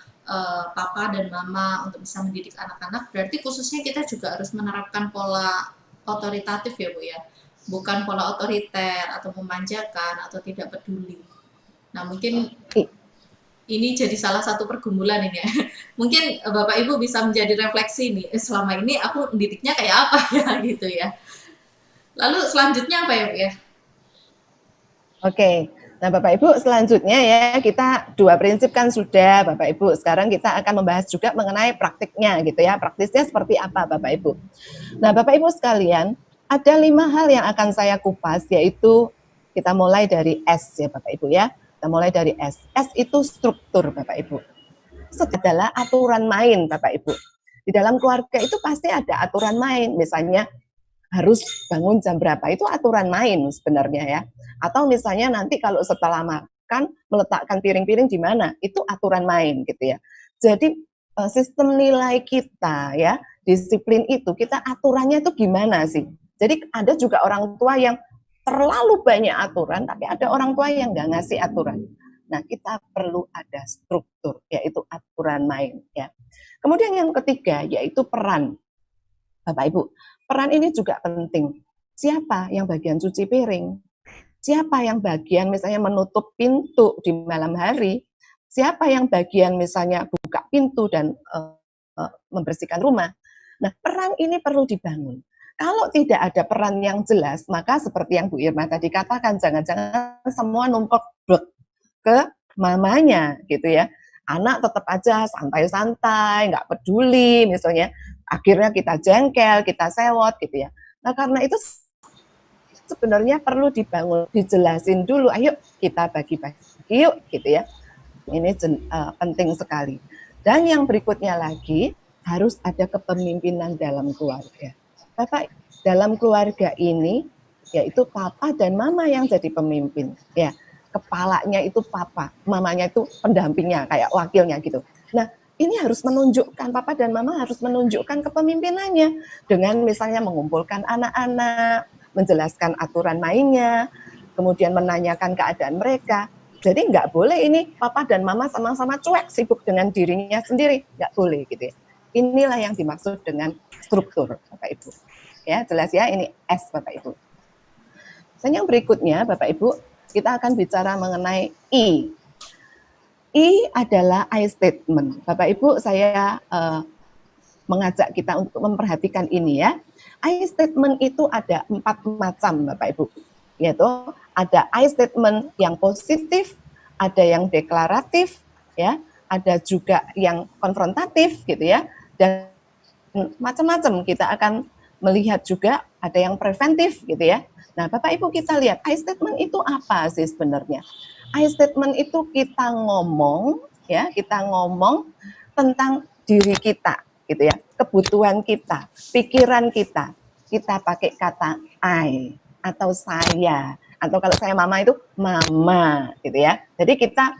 papa dan mama untuk bisa mendidik anak-anak, berarti khususnya kita juga harus menerapkan pola otoritatif ya Bu ya, bukan pola otoriter atau memanjakan atau tidak peduli. Nah, mungkin ini jadi salah satu pergumulan ini ya. Mungkin Bapak Ibu bisa menjadi refleksi nih, selama ini aku mendidiknya kayak apa ya gitu ya. Lalu selanjutnya apa ya Bu ya? Oke, nah Bapak Ibu selanjutnya ya, kita 2 prinsip kan sudah Bapak Ibu. Sekarang kita akan membahas juga mengenai praktiknya gitu ya. Praktisnya seperti apa Bapak Ibu. Nah Bapak Ibu sekalian, ada 5 hal yang akan saya kupas, yaitu kita mulai dari S ya Bapak Ibu ya. Kita mulai dari S. S itu struktur Bapak Ibu. Itu adalah aturan main Bapak Ibu. Di dalam keluarga itu pasti ada aturan main, misalnya harus bangun jam berapa, itu aturan main sebenarnya ya. Atau misalnya nanti kalau setelah makan meletakkan piring-piring di mana, itu aturan main gitu ya. Jadi sistem nilai kita ya, disiplin itu kita aturannya itu gimana sih? Jadi ada juga orang tua yang terlalu banyak aturan, tapi ada orang tua yang nggak ngasih aturan. Nah, kita perlu ada struktur, yaitu aturan main ya. Kemudian yang ketiga yaitu peran. Bapak Ibu, peran ini juga penting. Siapa yang bagian cuci piring? Siapa yang bagian misalnya menutup pintu di malam hari? Siapa yang bagian misalnya buka pintu dan membersihkan rumah? Nah, peran ini perlu dibangun. Kalau tidak ada peran yang jelas, maka seperti yang Bu Irma tadi katakan, jangan-jangan semua numpuk ke mamanya gitu ya. Anak tetap aja santai-santai, nggak peduli misalnya. Akhirnya kita jengkel, kita sewot gitu ya. Nah, karena itu sebenarnya perlu dibangun, dijelasin dulu. Ayo kita bagi-bagi yuk gitu ya. Ini penting sekali. Dan yang berikutnya lagi, harus ada kepemimpinan dalam keluarga. Bapak, dalam keluarga ini, yaitu papa dan mama yang jadi pemimpin. Ya, kepalanya itu papa, mamanya itu pendampingnya, kayak wakilnya gitu. Nah, ini harus menunjukkan, papa dan mama harus menunjukkan kepemimpinannya. Dengan misalnya mengumpulkan anak-anak, menjelaskan aturan mainnya, kemudian menanyakan keadaan mereka. Jadi nggak boleh ini papa dan mama sama-sama cuek, sibuk dengan dirinya sendiri. Nggak boleh gitu ya. Inilah yang dimaksud dengan struktur, Bapak Ibu. Ya, jelas ya, ini S, Bapak Ibu. Dan yang berikutnya, Bapak Ibu, kita akan bicara mengenai I. I adalah I statement. Bapak Ibu, saya mengajak kita untuk memperhatikan ini ya. I statement itu ada 4 macam, Bapak Ibu. Yaitu ada I statement yang positif, ada yang deklaratif, ya, ada juga yang konfrontatif gitu ya. Dan macam-macam kita akan melihat juga ada yang preventif gitu ya. Nah, Bapak Ibu kita lihat I statement itu apa sih sebenarnya? I statement itu kita ngomong ya, kita ngomong tentang diri kita gitu ya, kebutuhan kita, pikiran kita. Kita pakai kata I atau saya, atau kalau saya mama itu mama gitu ya. Jadi kita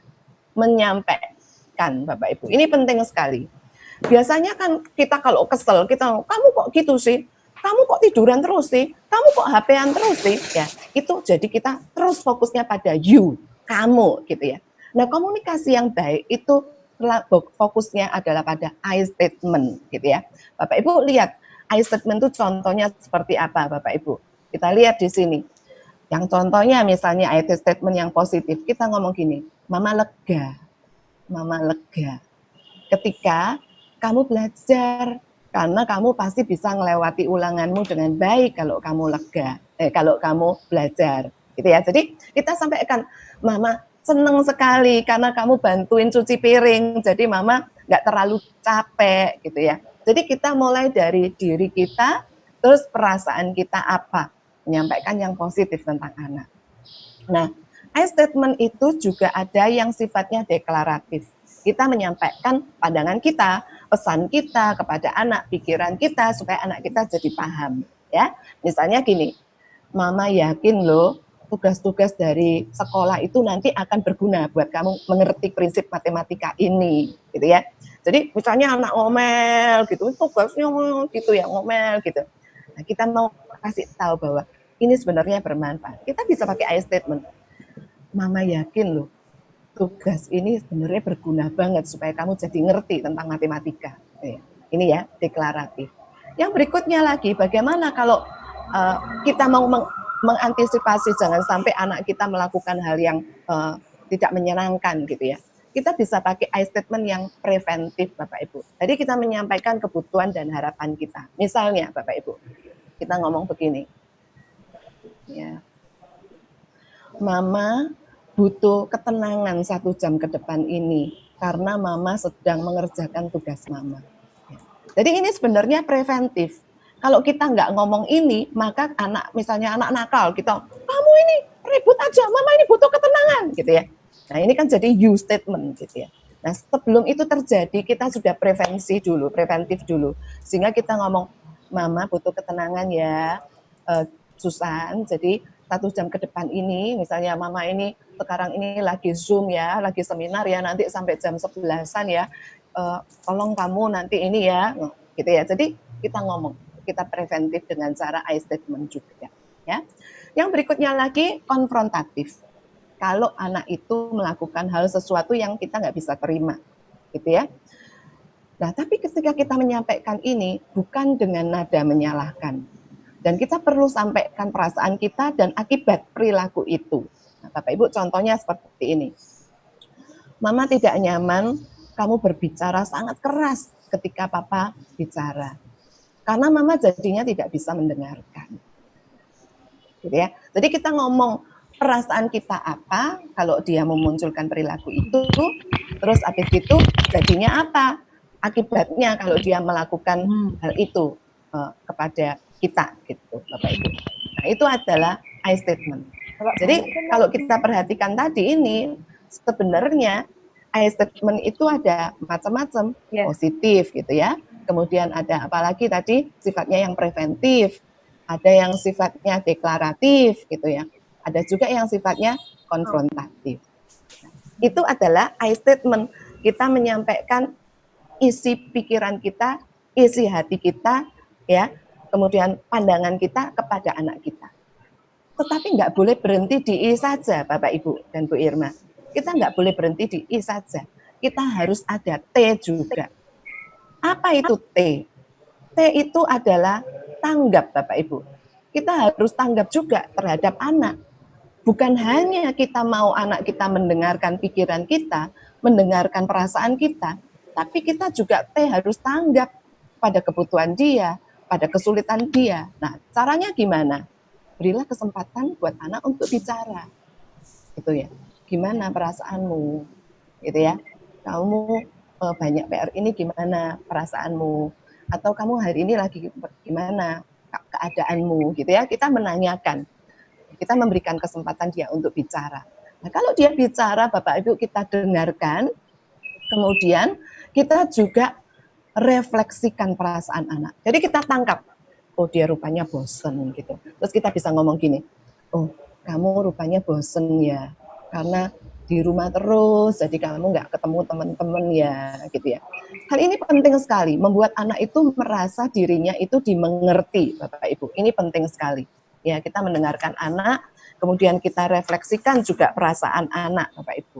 menyampaikan mengingatkan Bapak Ibu. Ini penting sekali. Biasanya kan kita kalau kesel, kita kamu kok gitu sih? Kamu kok tiduran terus sih? Kamu kok HP-an terus sih? Ya, itu jadi kita terus fokusnya pada you, kamu gitu ya. Nah, komunikasi yang baik itu fokusnya adalah pada I statement gitu ya. Bapak Ibu lihat I statement itu contohnya seperti apa Bapak Ibu? Kita lihat di sini. Yang contohnya misalnya I statement yang positif, kita ngomong gini, Mama lega. Mama lega. Ketika kamu belajar, karena kamu pasti bisa melewati ulanganmu dengan baik kalau kamu lega, kalau kamu belajar, gitu ya. Jadi kita sampaikan, Mama seneng sekali karena kamu bantuin cuci piring, jadi Mama nggak terlalu capek, gitu ya. Jadi kita mulai dari diri kita, terus perasaan kita apa, menyampaikan yang positif tentang anak. Nah, I statement itu juga ada yang sifatnya deklaratif. Kita menyampaikan pandangan kita, pesan kita kepada anak, pikiran kita supaya anak kita jadi paham, ya. Misalnya gini, Mama yakin loh tugas-tugas dari sekolah itu nanti akan berguna buat kamu mengerti prinsip matematika ini, gitu ya. Jadi misalnya anak ngomel gitu, tugasnya gitu ya, ngomel gitu. Nah, kita mau kasih tahu bahwa ini sebenarnya bermanfaat. Kita bisa pakai I statement. Mama yakin loh tugas ini sebenarnya berguna banget supaya kamu jadi ngerti tentang matematika. Ini ya, deklaratif. Yang berikutnya lagi, bagaimana kalau kita mau mengantisipasi jangan sampai anak kita melakukan hal yang tidak menyenangkan gitu ya. Kita bisa pakai I statement yang preventif Bapak Ibu. Jadi kita menyampaikan kebutuhan dan harapan kita. Misalnya Bapak Ibu, kita ngomong begini. Ya. Mama butuh ketenangan 1 jam ke depan ini karena Mama sedang mengerjakan tugas Mama. Jadi ini sebenarnya preventif. Kalau kita nggak ngomong ini, maka anak, misalnya anak nakal, kita, kamu ini ribut aja, Mama ini butuh ketenangan, gitu ya. Nah ini kan jadi you statement, gitu ya. Nah sebelum itu terjadi, kita sudah preventif dulu, sehingga kita ngomong, Mama butuh ketenangan ya, Susan, jadi 1 jam ke depan ini, misalnya Mama ini sekarang ini lagi Zoom ya, lagi seminar ya, nanti sampai jam 11-an ya, tolong kamu nanti ini ya, gitu ya. Jadi kita ngomong, kita preventif dengan cara I statement juga. Ya. Yang berikutnya lagi konfrontatif. Kalau anak itu melakukan hal sesuatu yang kita nggak bisa terima, gitu ya. Nah, tapi ketika kita menyampaikan ini bukan dengan nada menyalahkan. Dan kita perlu sampaikan perasaan kita dan akibat perilaku itu. Nah, Bapak Ibu contohnya seperti ini. Mama tidak nyaman kamu berbicara sangat keras ketika Papa bicara. Karena Mama jadinya tidak bisa mendengarkan. Gitu ya. Jadi kita ngomong perasaan kita apa kalau dia memunculkan perilaku itu, terus habis itu jadinya apa? Akibatnya kalau dia melakukan hal itu kepada kita gitu Bapak Ibu. Nah, itu adalah I statement. Jadi kalau kita perhatikan tadi ini sebenarnya I statement itu ada macam-macam, positif gitu ya. Kemudian ada apalagi tadi sifatnya yang preventif, ada yang sifatnya deklaratif gitu ya. Ada juga yang sifatnya konfrontatif. Nah, itu adalah I statement. Kita menyampaikan isi pikiran kita, isi hati kita ya. Kemudian pandangan kita kepada anak kita. Tetapi nggak boleh berhenti di I saja, Bapak Ibu dan Bu Irma. Kita nggak boleh berhenti di I saja. Kita harus ada T juga. Apa itu T? T itu adalah tanggap, Bapak Ibu. Kita harus tanggap juga terhadap anak. Bukan hanya kita mau anak kita mendengarkan pikiran kita, mendengarkan perasaan kita, tapi kita juga T harus tanggap pada kebutuhan dia, pada kesulitan dia. Nah, caranya gimana? Berilah kesempatan buat anak untuk bicara. Gitu ya. Gimana perasaanmu? Gitu ya. Kamu banyak PR ini gimana perasaanmu? Atau kamu hari ini lagi gimana keadaanmu? Gitu ya. Kita menanyakan. Kita memberikan kesempatan dia untuk bicara. Nah, kalau dia bicara, Bapak Ibu kita dengarkan. Kemudian kita juga refleksikan perasaan anak. Jadi kita tangkap, oh dia rupanya bosen gitu. Terus kita bisa ngomong gini, oh kamu rupanya bosen ya, karena di rumah terus, jadi kamu nggak ketemu teman-teman ya, gitu ya. Hal ini penting sekali, membuat anak itu merasa dirinya itu dimengerti, Bapak Ibu. Ini penting sekali. Ya, kita mendengarkan anak, kemudian kita refleksikan juga perasaan anak, Bapak Ibu.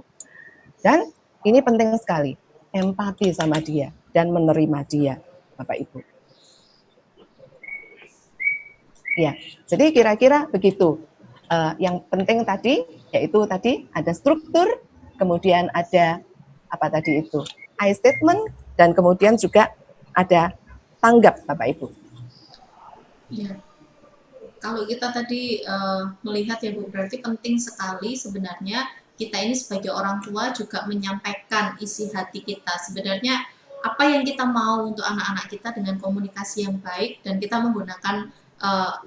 Dan ini penting sekali, empati sama dia dan menerima dia, Bapak Ibu. Ya, jadi kira-kira begitu. Yang penting tadi, yaitu tadi ada struktur, kemudian ada apa tadi itu, I statement, dan kemudian juga ada tanggap, Bapak Ibu. Ya. Kalau kita tadi melihat ya Bu, berarti penting sekali sebenarnya kita ini sebagai orang tua juga menyampaikan isi hati kita. Sebenarnya apa yang kita mau untuk anak-anak kita dengan komunikasi yang baik, dan kita menggunakan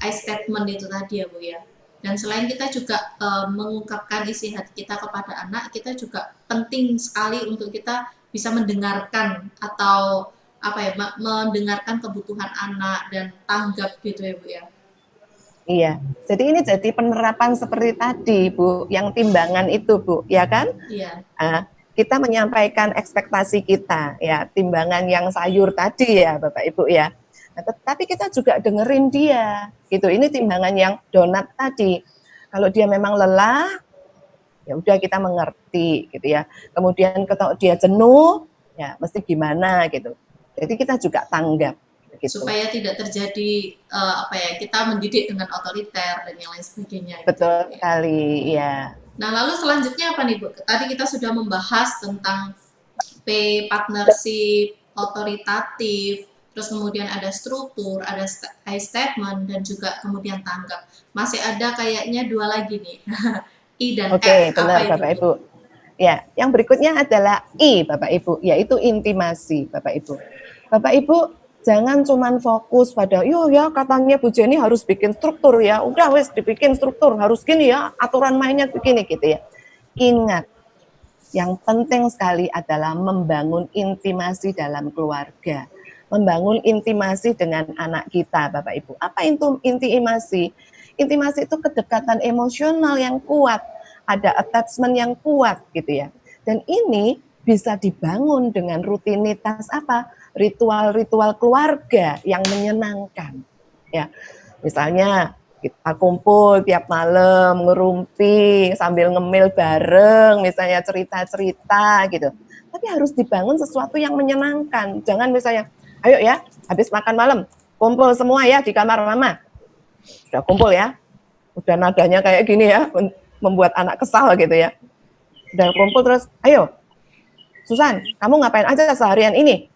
I statement itu tadi ya Bu ya. Dan selain kita juga mengungkapkan isi hati kita kepada anak, kita juga penting sekali untuk kita bisa mendengarkan atau apa ya, mendengarkan kebutuhan anak dan tanggap gitu ya Bu ya. Iya, jadi ini jadi penerapan seperti tadi Bu, yang timbangan itu Bu, ya kan? Iya. Kita menyampaikan ekspektasi kita, ya timbangan yang sayur tadi ya Bapak Ibu ya. Nah, tetapi kita juga dengerin dia, gitu. Ini timbangan yang donat tadi. Kalau dia memang lelah, ya udah kita mengerti, gitu ya. Kemudian kalau dia jenuh, ya mesti gimana, gitu. Jadi kita juga tanggap, gitu. Supaya tidak terjadi apa ya, kita mendidik dengan otoriter dan yang lain sebagainya. Betul gitu. sekali, ya. Nah, lalu selanjutnya apa nih Bu? Tadi kita sudah membahas tentang P, partnership, otoritatif. Terus kemudian ada struktur, ada I statement, dan juga kemudian tanggap. Masih ada kayaknya dua lagi nih, I dan Oke, F. benar Apa Bapak itu? Ibu. Ya, yang berikutnya adalah I Bapak Ibu, yaitu intimasi Bapak Ibu. Bapak Ibu jangan cuman fokus pada, yo ya katanya Bu Jenny harus bikin struktur ya, udah wes dibikin struktur, harus gini ya, aturan mainnya begini gitu ya. Ingat, yang penting sekali adalah membangun intimasi dalam keluarga. Membangun intimasi dengan anak kita, Bapak Ibu. Apa itu intimasi? Intimasi itu kedekatan emosional yang kuat, ada attachment yang kuat gitu ya. Dan ini bisa dibangun dengan rutinitas apa? Ritual-ritual keluarga yang menyenangkan. Ya, misalnya kita kumpul tiap malam, ngerumpi, sambil ngemil bareng, misalnya cerita-cerita gitu. Tapi harus dibangun sesuatu yang menyenangkan. Jangan misalnya, ayo ya, habis makan malam, kumpul semua ya di kamar mama. Sudah kumpul ya, udah nadanya kayak gini ya, membuat anak kesal gitu ya. Udah kumpul terus, ayo, Susan, kamu ngapain aja seharian ini?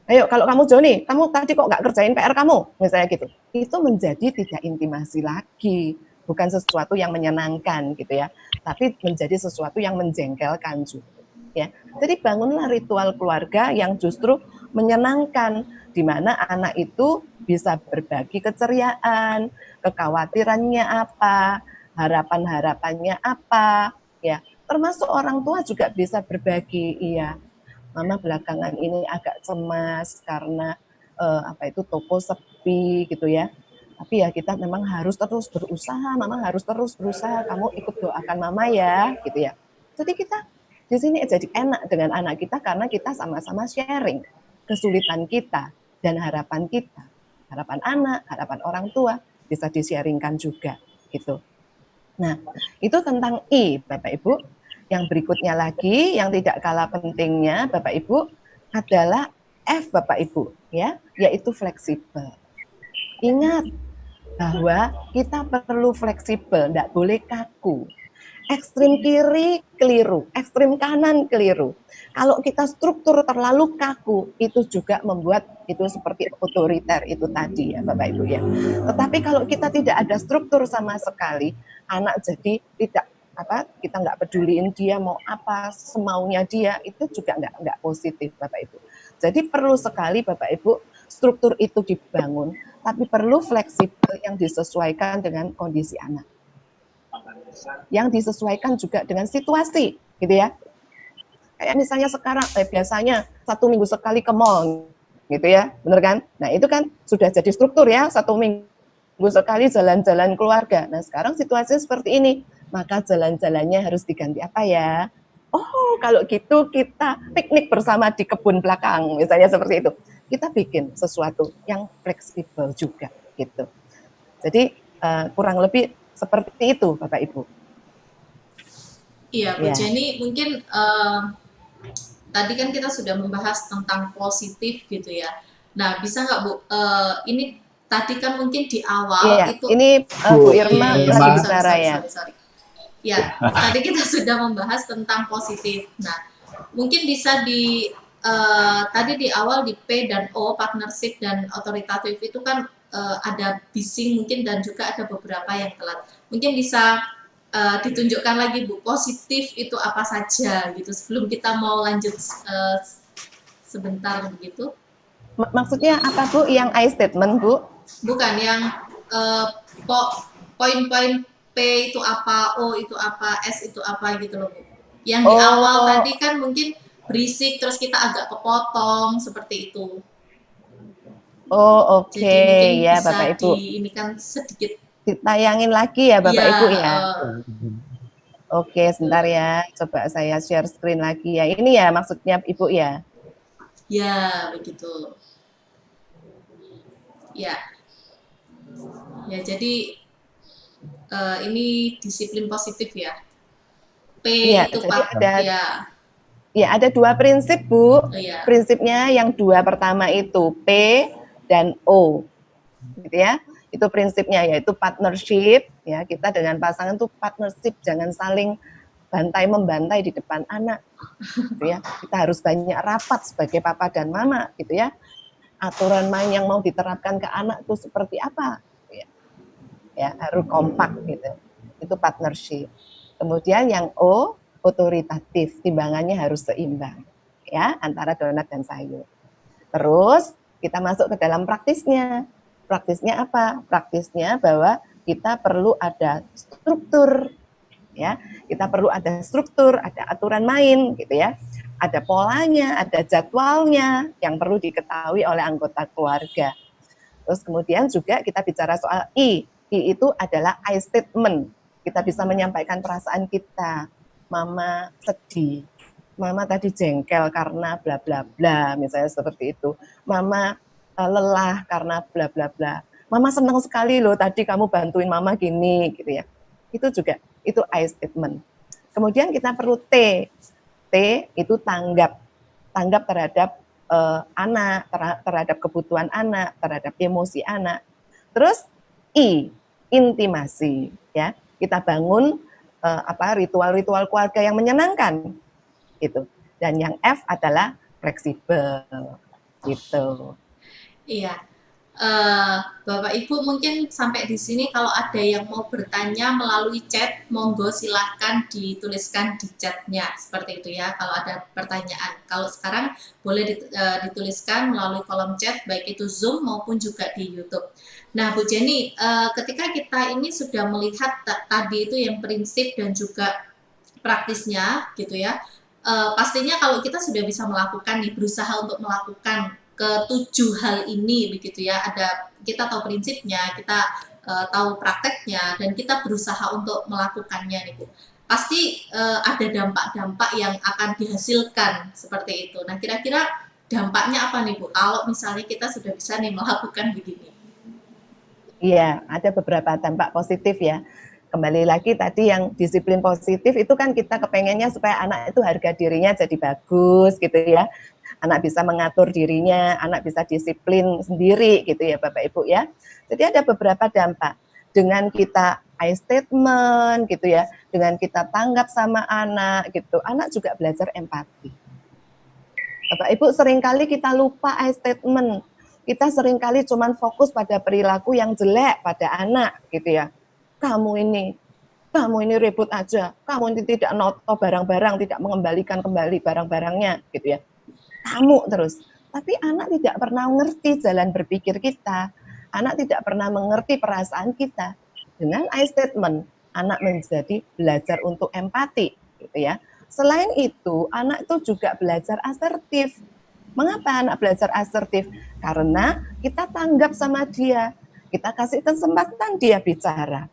Ayo, kalau kamu Joni, kamu tadi kok nggak kerjain PR kamu? Misalnya gitu. Itu menjadi tidak intimasi lagi. Bukan sesuatu yang menyenangkan gitu ya. Tapi menjadi sesuatu yang menjengkelkan juga. Ya. Jadi bangunlah ritual keluarga yang justru menyenangkan, di mana anak itu bisa berbagi keceriaan, kekhawatirannya apa, harapan-harapannya apa, ya. Termasuk orang tua juga bisa berbagi, iya. Mama belakangan ini agak cemas karena toko sepi gitu ya. Tapi ya kita memang harus terus berusaha, Mama harus terus berusaha. Kamu ikut doakan Mama ya, gitu ya. Jadi kita di sini jadi enak dengan anak kita karena kita sama-sama sharing kesulitan kita dan harapan kita. Harapan anak, harapan orang tua bisa di-sharingkan juga gitu. Nah, itu tentang I, Bapak Ibu. Yang berikutnya lagi yang tidak kalah pentingnya Bapak Ibu adalah F Bapak Ibu ya, yaitu fleksibel. Ingat bahwa kita perlu fleksibel, tidak boleh kaku. Ekstrim kiri keliru, ekstrim kanan keliru. Kalau kita struktur terlalu kaku, itu juga membuat itu seperti otoriter itu tadi ya Bapak Ibu ya. Tetapi kalau kita tidak ada struktur sama sekali, anak jadi tidak kita nggak peduliin dia mau apa, semaunya dia, itu juga nggak positif Bapak Ibu. Jadi perlu sekali Bapak Ibu struktur itu dibangun, tapi perlu fleksibel yang disesuaikan dengan kondisi anak. Yang disesuaikan juga dengan situasi, gitu ya. Kayak misalnya sekarang, biasanya 1 minggu sekali ke mall, gitu ya, bener kan? Nah itu kan sudah jadi struktur ya, 1 minggu sekali jalan-jalan keluarga. Nah sekarang situasinya seperti ini, maka jalan-jalannya harus diganti apa ya? Oh, kalau gitu kita piknik bersama di kebun belakang, misalnya seperti itu. Kita bikin sesuatu yang fleksibel juga, gitu. Jadi kurang lebih seperti itu, Bapak Ibu. Iya, Bu Ya. Jenny, mungkin tadi kan kita sudah membahas tentang positif gitu ya. Nah, bisa nggak Bu, ini tadi kan mungkin di awal Iya, itu ini Bu Irma Iya, lagi sorry, bicara ya. sorry. Ya, tadi kita sudah membahas tentang positif. Nah, mungkin bisa tadi di awal di P dan O, partnership dan otoritatif itu kan ada bising mungkin dan juga ada beberapa yang telat. Mungkin bisa ditunjukkan lagi Bu, positif itu apa saja gitu sebelum kita mau lanjut sebentar begitu. Maksudnya apa Bu? Yang I statement Bu? Bukan, yang poin-poin P itu apa, O itu apa, S itu apa gitu loh Bu. Yang di awal tadi kan mungkin berisik terus kita agak kepotong seperti itu. Oh, oke. Jadi mungkin Ya, bisa Bapak Ibu. ini kan sedikit Ditayangin lagi ya Bapak ya, Ibu ya. Oke, sebentar ya. Coba saya share screen lagi ya. Ini ya maksudnya Ibu ya. Ya, begitu. Ya. Ya, jadi ini disiplin positif ya. P Iya, itu jadi ya. Ya, ada dua prinsip, Bu. Iya. Prinsipnya yang dua pertama itu P dan O. Gitu ya. Itu prinsipnya yaitu partnership, ya. Kita dengan pasangan itu partnership, jangan saling bantai-membantai di depan anak. Gitu ya. Kita harus banyak rapat sebagai papa dan mama, gitu ya. Aturan main yang mau diterapkan ke anak itu seperti apa? Ya, harus kompak gitu. Itu partnership. Kemudian yang O, otoritatif, timbangannya harus seimbang ya antara donat dan sayur. Terus kita masuk ke dalam praktisnya. Praktisnya apa? Praktisnya bahwa kita perlu ada struktur ya. Kita perlu ada struktur, ada aturan main gitu ya. Ada polanya, ada jadwalnya yang perlu diketahui oleh anggota keluarga. Terus kemudian juga kita bicara soal I. I itu adalah I statement. Kita bisa menyampaikan perasaan kita. Mama sedih. Mama tadi jengkel karena bla bla bla, misalnya seperti itu. Mama lelah karena bla bla bla. Mama senang sekali loh tadi kamu bantuin mama gini gitu ya. Itu juga itu I statement. Kemudian kita perlu T. T itu tanggap. Tanggap terhadap anak, terhadap kebutuhan anak, terhadap emosi anak. Terus I, intimasi, ya. Kita bangun ritual-ritual keluarga yang menyenangkan, gitu. Dan yang F adalah fleksibel, gitu. Iya. Bapak Ibu mungkin sampai di sini kalau ada yang mau bertanya melalui chat, monggo silahkan dituliskan di chatnya seperti itu ya. Kalau ada pertanyaan, kalau sekarang boleh dituliskan melalui kolom chat baik itu Zoom maupun juga di YouTube. Nah, Bu Jenny, ketika kita ini sudah melihat tadi itu yang prinsip dan juga praktisnya gitu ya. Pastinya kalau kita sudah bisa melakukan nih, berusaha untuk melakukan ke-7 hal ini begitu ya, ada kita tahu prinsipnya, kita tahu prakteknya dan kita berusaha untuk melakukannya nih Bu. Pasti ada dampak-dampak yang akan dihasilkan seperti itu. Nah, kira-kira dampaknya apa nih Bu kalau misalnya kita sudah bisa nih melakukan begini? Iya, ada beberapa dampak positif ya. Kembali lagi tadi yang disiplin positif itu kan kita kepengennya supaya anak itu harga dirinya jadi bagus gitu ya. Anak bisa mengatur dirinya, anak bisa disiplin sendiri gitu ya Bapak Ibu ya. Jadi ada beberapa dampak. Dengan kita I statement gitu ya, dengan kita tanggap sama anak gitu, anak juga belajar empati. Bapak Ibu seringkali kita lupa I statement. Kita seringkali cuman fokus pada perilaku yang jelek pada anak gitu ya. Kamu ini ribut aja, kamu ini tidak noto barang-barang, tidak mengembalikan kembali barang-barangnya gitu ya. Kamu terus. Tapi anak tidak pernah mengerti jalan berpikir kita. Anak tidak pernah mengerti perasaan kita. Dengan I statement, anak menjadi belajar untuk empati, gitu ya. Selain itu, anak itu juga belajar asertif. Mengapa anak belajar asertif? Karena kita tanggap sama dia. Kita kasih kesempatan dia bicara.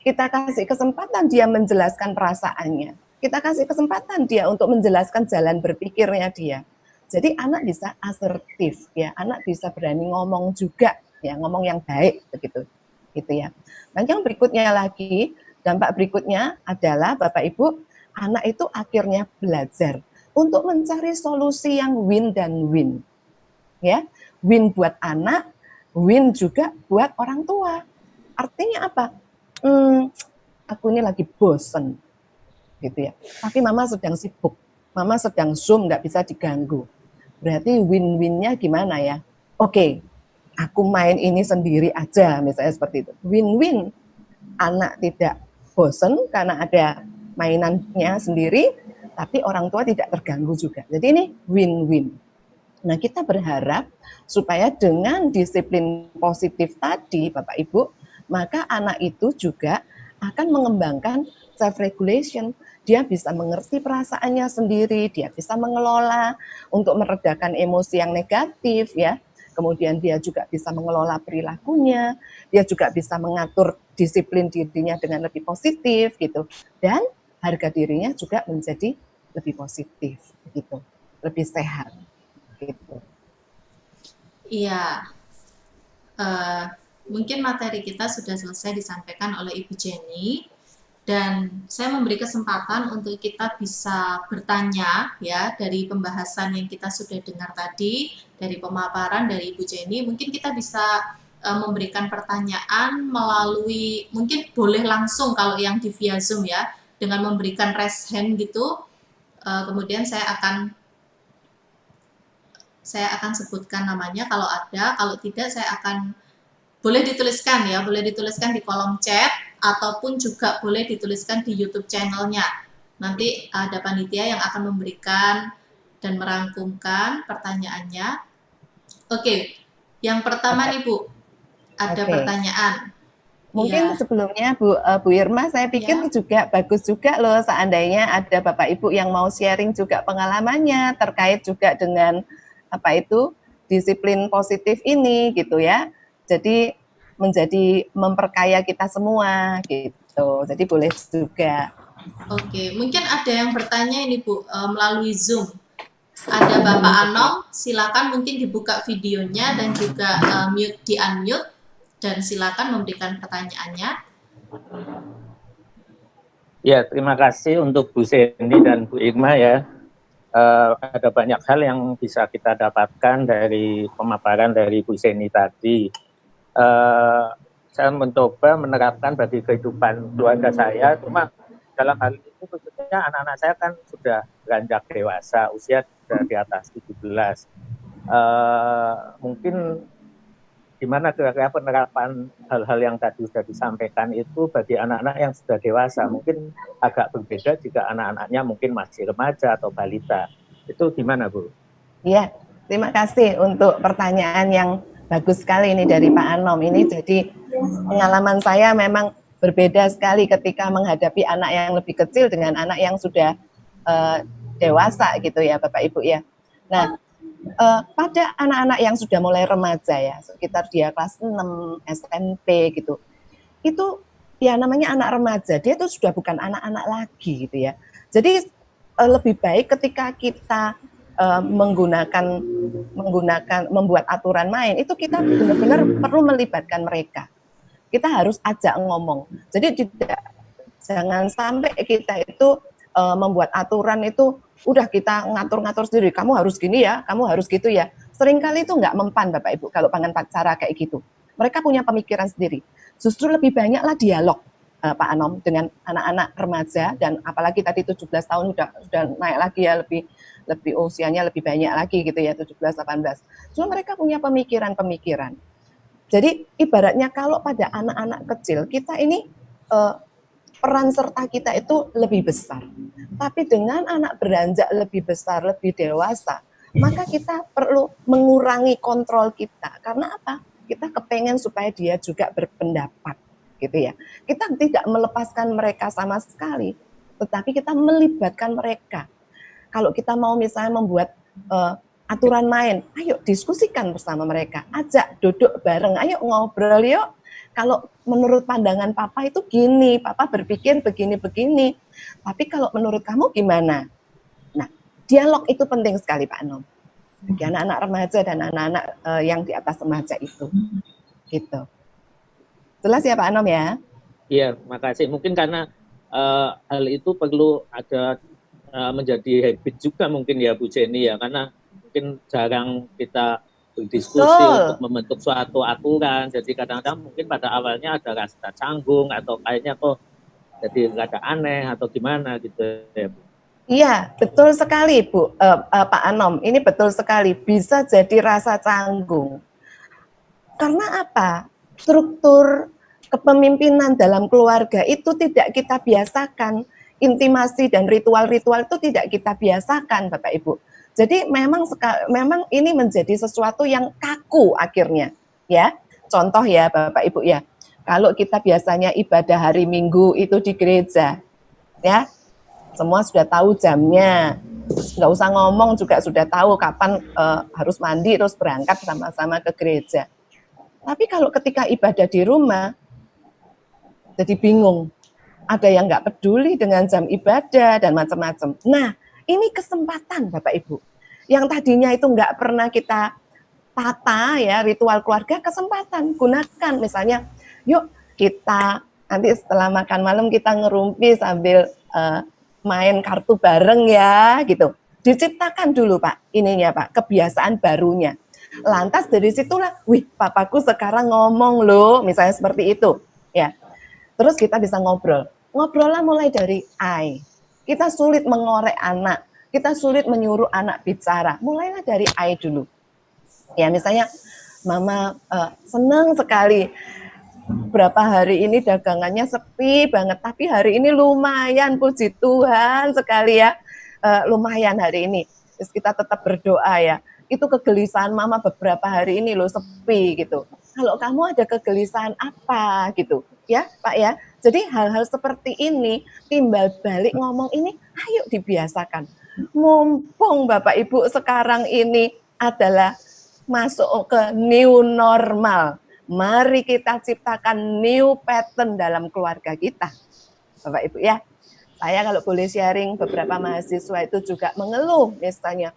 kita kasih kesempatan dia menjelaskan perasaannya, kita kasih kesempatan dia untuk menjelaskan jalan berpikirnya dia. Jadi anak bisa asertif ya, anak bisa berani ngomong juga ya, ngomong yang baik begitu, gitu ya. Dan yang berikutnya lagi, dampak berikutnya adalah Bapak Ibu, anak itu akhirnya belajar untuk mencari solusi yang win dan win, ya, win buat anak, win juga buat orang tua. Artinya apa? Aku ini lagi bosen, gitu ya. Tapi mama sedang sibuk, mama sedang Zoom, nggak bisa diganggu. Berarti win-winnya gimana ya? Oke, aku main ini sendiri aja, misalnya seperti itu. Win-win, anak tidak bosen karena ada mainannya sendiri, tapi orang tua tidak terganggu juga. Jadi ini win-win. Nah, kita berharap supaya dengan disiplin positif tadi, Bapak Ibu, maka anak itu juga akan mengembangkan self-regulation. Dia bisa mengerti perasaannya sendiri, dia bisa mengelola untuk meredakan emosi yang negatif, ya. Kemudian dia juga bisa mengelola perilakunya, dia juga bisa mengatur disiplin dirinya dengan lebih positif, gitu. Dan harga dirinya juga menjadi lebih positif, gitu, lebih sehat, gitu. Iya. Mungkin materi kita sudah selesai disampaikan oleh Ibu Jenny, dan saya memberi kesempatan untuk kita bisa bertanya ya dari pembahasan yang kita sudah dengar tadi, dari pemaparan dari Ibu Jenny. Mungkin kita bisa memberikan pertanyaan melalui, mungkin boleh langsung kalau yang di via Zoom ya, dengan memberikan raise hand gitu. Kemudian saya akan sebutkan namanya kalau ada, kalau tidak saya akan, boleh dituliskan ya, boleh dituliskan di kolom chat, ataupun juga boleh dituliskan di YouTube channelnya. Nanti ada panitia yang akan memberikan dan merangkumkan pertanyaannya. Oke, yang pertama nih Bu, ada pertanyaan. Mungkin sebelumnya Bu Irma, saya pikir juga bagus juga loh seandainya ada Bapak Ibu yang mau sharing juga pengalamannya terkait juga dengan apa itu disiplin positif ini gitu ya. Jadi menjadi memperkaya kita semua gitu. Jadi boleh juga. Oke, mungkin ada yang bertanya ini Bu melalui Zoom. Ada Bapak Anom, silakan mungkin dibuka videonya dan juga di-unmute dan silakan memberikan pertanyaannya. Ya, terima kasih untuk Bu Sandy dan Bu Irma ya. Ada banyak hal yang bisa kita dapatkan dari pemaparan dari Bu Sandy tadi. Saya mencoba menerapkan bagi kehidupan keluarga saya, cuma dalam hal ini khususnya anak-anak saya kan sudah beranjak dewasa, usia sudah di atas 17. Mungkin gimana kira-kira penerapan hal-hal yang tadi sudah disampaikan itu bagi anak-anak yang sudah dewasa, mungkin agak berbeda jika anak-anaknya mungkin masih remaja atau balita. Itu gimana Bu? Iya, terima kasih untuk pertanyaan yang bagus sekali ini dari Pak Anom. Ini jadi pengalaman saya memang berbeda sekali ketika menghadapi anak yang lebih kecil dengan anak yang sudah dewasa gitu ya Bapak Ibu ya. Nah, pada anak-anak yang sudah mulai remaja ya, sekitar dia kelas 6, SMP gitu, itu ya namanya anak remaja, dia itu sudah bukan anak-anak lagi gitu ya. Jadi lebih baik ketika kita membuat aturan main, itu kita benar-benar perlu melibatkan mereka. Kita harus ajak ngomong. Jadi jangan sampai kita itu membuat aturan itu udah kita ngatur-ngatur sendiri. Kamu harus gini ya, kamu harus gitu ya. Seringkali itu nggak mempan Bapak Ibu kalau dengan cara kayak gitu. Mereka punya pemikiran sendiri. Justru lebih banyaklah dialog Pak Anom dengan anak-anak remaja, dan apalagi tadi 17 tahun sudah naik lagi ya, lebih usianya lebih banyak lagi gitu ya, 17-18. Cuma mereka punya pemikiran-pemikiran. Jadi ibaratnya kalau pada anak-anak kecil kita ini peran serta kita itu lebih besar. Tapi dengan anak beranjak lebih besar, lebih dewasa, maka kita perlu mengurangi kontrol kita. Karena apa? Kita kepengen supaya dia juga berpendapat, gitu ya. Kita tidak melepaskan mereka sama sekali, tetapi kita melibatkan mereka. Kalau kita mau misalnya membuat aturan main, ayo diskusikan bersama mereka, ajak duduk bareng, ayo ngobrol yuk, kalau menurut pandangan papa itu gini, papa berpikir begini-begini. Tapi kalau menurut kamu gimana? Nah, dialog itu penting sekali Pak Anom. Bagi anak-anak remaja dan anak-anak yang di atas remaja itu. Gitu. Jelas ya Pak Anom ya? Iya, makasih. Mungkin karena hal itu perlu ada menjadi habit juga mungkin ya Bu Jenny ya, karena mungkin jarang kita berdiskusi untuk membentuk suatu aturan. Jadi kadang-kadang mungkin pada awalnya ada rasa canggung atau kayaknya kok jadi rada aneh atau gimana gitu ya Bu. Iya, betul sekali Bu, Pak Anom. Ini betul sekali, bisa jadi rasa canggung. Karena apa? Struktur kepemimpinan dalam keluarga itu tidak kita biasakan. Intimasi dan ritual-ritual itu tidak kita biasakan, Bapak Ibu. Jadi memang ini menjadi sesuatu yang kaku akhirnya, ya. Contoh ya, Bapak Ibu ya. Kalau kita biasanya ibadah hari Minggu itu di gereja, ya. Semua sudah tahu jamnya, nggak usah ngomong juga sudah tahu kapan harus mandi terus berangkat sama-sama ke gereja. Tapi kalau ketika ibadah di rumah, jadi bingung. Ada yang nggak peduli dengan jam ibadah dan macam-macam. Nah, ini kesempatan Bapak Ibu. Yang tadinya itu nggak pernah kita tata ya, ritual keluarga, kesempatan. Gunakan misalnya, yuk kita nanti setelah makan malam kita ngerumpi sambil main kartu bareng ya, gitu. Diciptakan dulu Pak, ininya Pak, kebiasaan barunya. Lantas dari situlah, wih papaku sekarang ngomong loh, misalnya seperti itu. Ya. Terus kita bisa ngobrol. Ngobrollah mulai dari I. Kita sulit mengorek anak, kita sulit menyuruh anak bicara. Mulailah dari I dulu. Ya misalnya, Mama senang sekali. Berapa hari ini dagangannya sepi banget, tapi hari ini lumayan, puji Tuhan sekali ya. Lumayan hari ini. Terus kita tetap berdoa ya. Itu kegelisahan Mama beberapa hari ini loh sepi gitu. Kalau kamu ada kegelisahan apa gitu, ya Pak ya. Jadi hal-hal seperti ini, timbal balik ngomong ini, ayo dibiasakan. Mumpung Bapak Ibu sekarang ini adalah masuk ke new normal. Mari kita ciptakan new pattern dalam keluarga kita. Bapak Ibu ya. Saya kalau boleh sharing, beberapa mahasiswa itu juga mengeluh misalnya.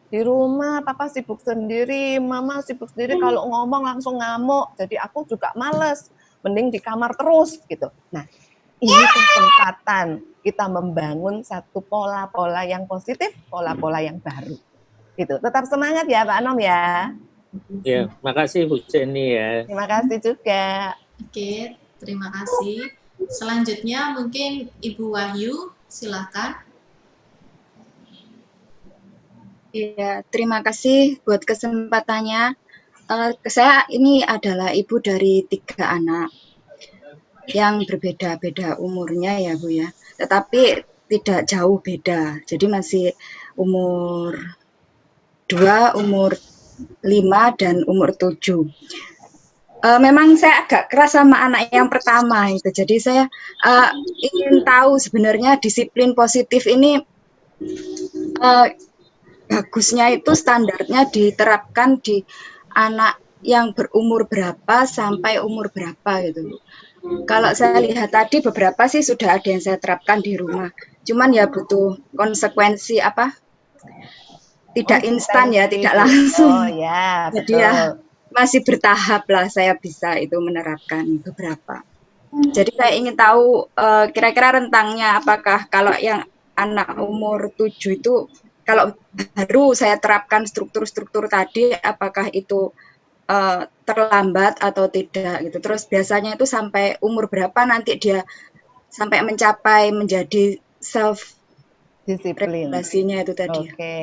Di rumah papa sibuk sendiri, mama sibuk sendiri, kalau ngomong langsung ngamuk, jadi aku juga males, mending di kamar terus gitu. Nah, ini kesempatan kita membangun satu pola-pola yang positif, pola-pola yang baru. Gitu. Tetap semangat ya Pak Anom ya. Ya, makasih Bu Jenny ya. Terima kasih juga. Oke, terima kasih. Selanjutnya mungkin Ibu Wahyu, silakan. Ya, terima kasih buat kesempatannya. Saya ini adalah ibu dari 3 anak yang berbeda-beda umurnya ya Bu ya. Tetapi tidak jauh beda. Jadi masih umur 2, umur 5, dan umur 7. Memang saya agak keras sama anak yang pertama itu. Jadi saya ingin tahu sebenarnya disiplin positif ini bagusnya itu standarnya diterapkan di anak yang berumur berapa sampai umur berapa gitu. Kalau saya lihat tadi beberapa sih sudah ada yang saya terapkan di rumah. Cuman ya butuh konsekuensi apa? Tidak instan ya, tidak langsung. Oh ya, jadi ya masih bertahap lah saya bisa itu menerapkan beberapa. Jadi saya ingin tahu kira-kira rentangnya apakah kalau yang anak umur 7 itu kalau baru saya terapkan struktur-struktur tadi, apakah itu terlambat atau tidak gitu. Terus biasanya itu sampai umur berapa nanti dia sampai mencapai menjadi self regulasinya itu tadi. Oke.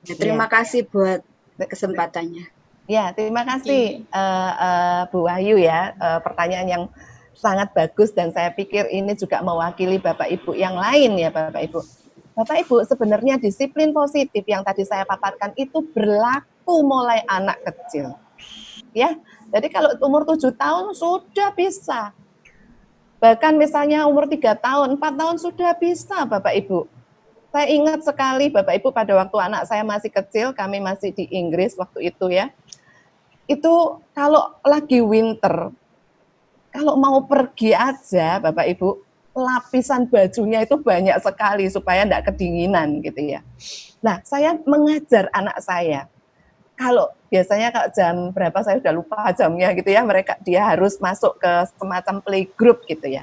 Ya, terima kasih buat kesempatannya. Ya, terima kasih Bu Wahyu ya. Pertanyaan yang sangat bagus dan saya pikir ini juga mewakili Bapak Ibu yang lain ya Bapak Ibu. Bapak Ibu, sebenarnya disiplin positif yang tadi saya paparkan itu berlaku mulai anak kecil. Ya, jadi kalau umur 7 tahun sudah bisa. Bahkan misalnya umur 3 tahun, 4 tahun sudah bisa Bapak Ibu. Saya ingat sekali Bapak Ibu pada waktu anak saya masih kecil, kami masih di Inggris waktu itu ya. Itu kalau lagi winter, Kalau mau pergi aja, Bapak Ibu, lapisan bajunya itu banyak sekali supaya tidak kedinginan gitu ya. Nah, saya mengajar anak saya. Kalau biasanya kalau jam berapa saya sudah lupa jamnya gitu ya, dia harus masuk ke semacam playgroup gitu ya.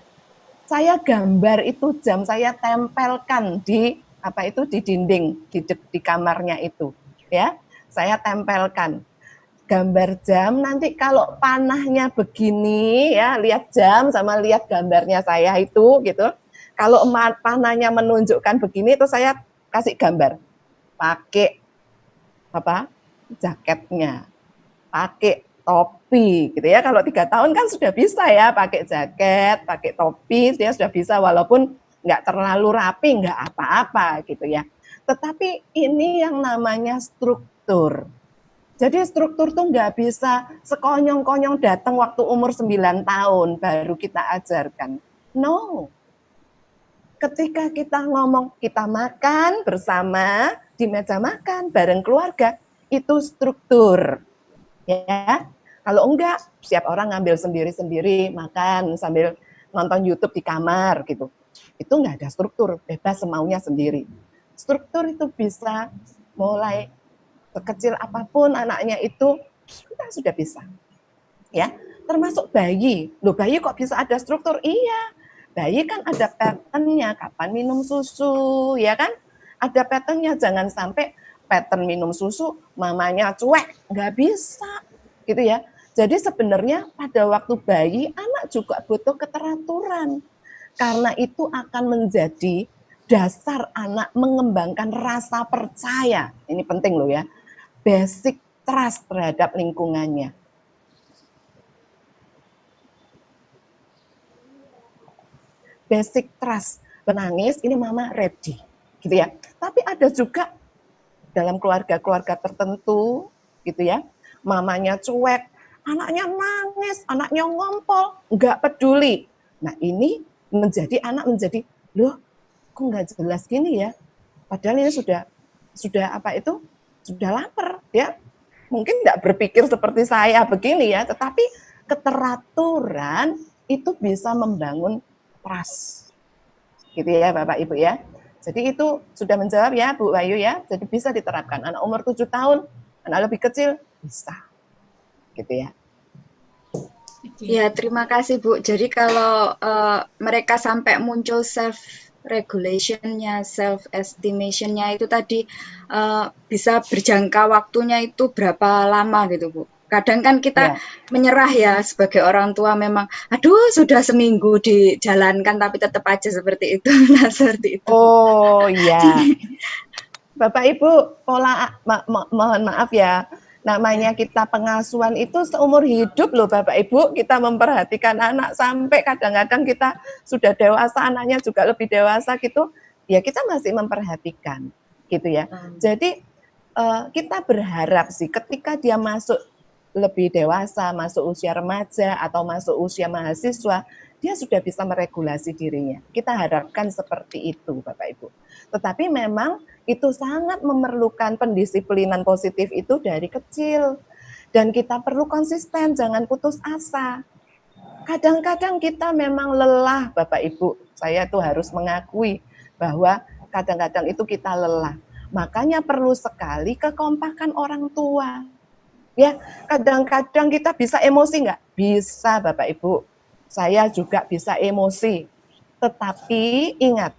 Saya gambar itu jam, saya tempelkan di di dinding di kamarnya itu ya. Saya tempelkan gambar jam, nanti kalau panahnya begini ya, lihat jam sama lihat gambarnya saya itu gitu. Kalau panahnya menunjukkan begini itu saya kasih gambar. Pakai jaketnya, pakai topi gitu ya. Kalau 3 tahun kan sudah bisa ya pakai jaket, pakai topi, dia sudah bisa walaupun nggak terlalu rapi, nggak apa-apa gitu ya. Tetapi ini yang namanya struktur. Jadi struktur tuh nggak bisa sekonyong-konyong datang waktu umur 9 tahun baru kita ajarkan. No. Ketika kita ngomong, kita makan bersama di meja makan bareng keluarga, itu struktur. Ya. Kalau enggak, setiap orang ngambil sendiri-sendiri, makan sambil nonton YouTube di kamar gitu. Itu enggak ada struktur, bebas semaunya sendiri. Struktur itu bisa mulai sekecil apapun anaknya itu sudah bisa. Ya, termasuk bayi. Loh, bayi kok bisa ada struktur? Iya. Bayi kan ada pattern-nya, kapan minum susu, ya kan? Ada pattern-nya, jangan sampai pattern minum susu, mamanya cuek, nggak bisa, gitu ya. Jadi sebenarnya pada waktu bayi, anak juga butuh keteraturan. Karena itu akan menjadi dasar anak mengembangkan rasa percaya. Ini penting loh ya. Basic trust terhadap lingkungannya. Basic trust. Menangis, ini mama ready. Gitu ya. Tapi ada juga dalam keluarga-keluarga tertentu gitu ya, mamanya cuek, anaknya nangis, anaknya ngompol, nggak peduli. Nah ini anak menjadi, loh kok nggak jelas gini ya, padahal ini sudah lapar ya, mungkin nggak berpikir seperti saya begini ya, tetapi keteraturan itu bisa membangun trust, gitu ya Bapak Ibu ya. Jadi itu sudah menjawab ya Bu Bayu ya. Jadi bisa diterapkan. Anak umur 7 tahun, anak lebih kecil bisa. Gitu ya. Ya, terima kasih Bu. Jadi kalau mereka sampai muncul self-regulation-nya, self-estimation-nya itu tadi bisa berjangka waktunya itu berapa lama gitu Bu? Kadang kan kita menyerah ya sebagai orang tua, memang aduh sudah seminggu dijalankan tapi tetap aja seperti itu. Nah, seperti itu. Oh iya. Bapak Ibu, mohon maaf ya. Namanya kita pengasuhan itu seumur hidup loh Bapak Ibu, kita memperhatikan anak sampai kadang-kadang kita sudah dewasa, anaknya juga lebih dewasa gitu, ya kita masih memperhatikan gitu ya. Jadi kita berharap sih ketika dia masuk lebih dewasa, masuk usia remaja atau masuk usia mahasiswa, dia sudah bisa meregulasi dirinya. Kita harapkan seperti itu Bapak Ibu. Tetapi memang itu sangat memerlukan pendisiplinan positif itu dari kecil. Dan kita perlu konsisten, jangan putus asa. Kadang-kadang kita memang lelah Bapak Ibu. Saya tuh harus mengakui bahwa kadang-kadang itu kita lelah. Makanya perlu sekali kekompakan orang tua. Ya, kadang-kadang kita bisa emosi nggak? Bisa Bapak Ibu. Saya juga bisa emosi. Tetapi ingat,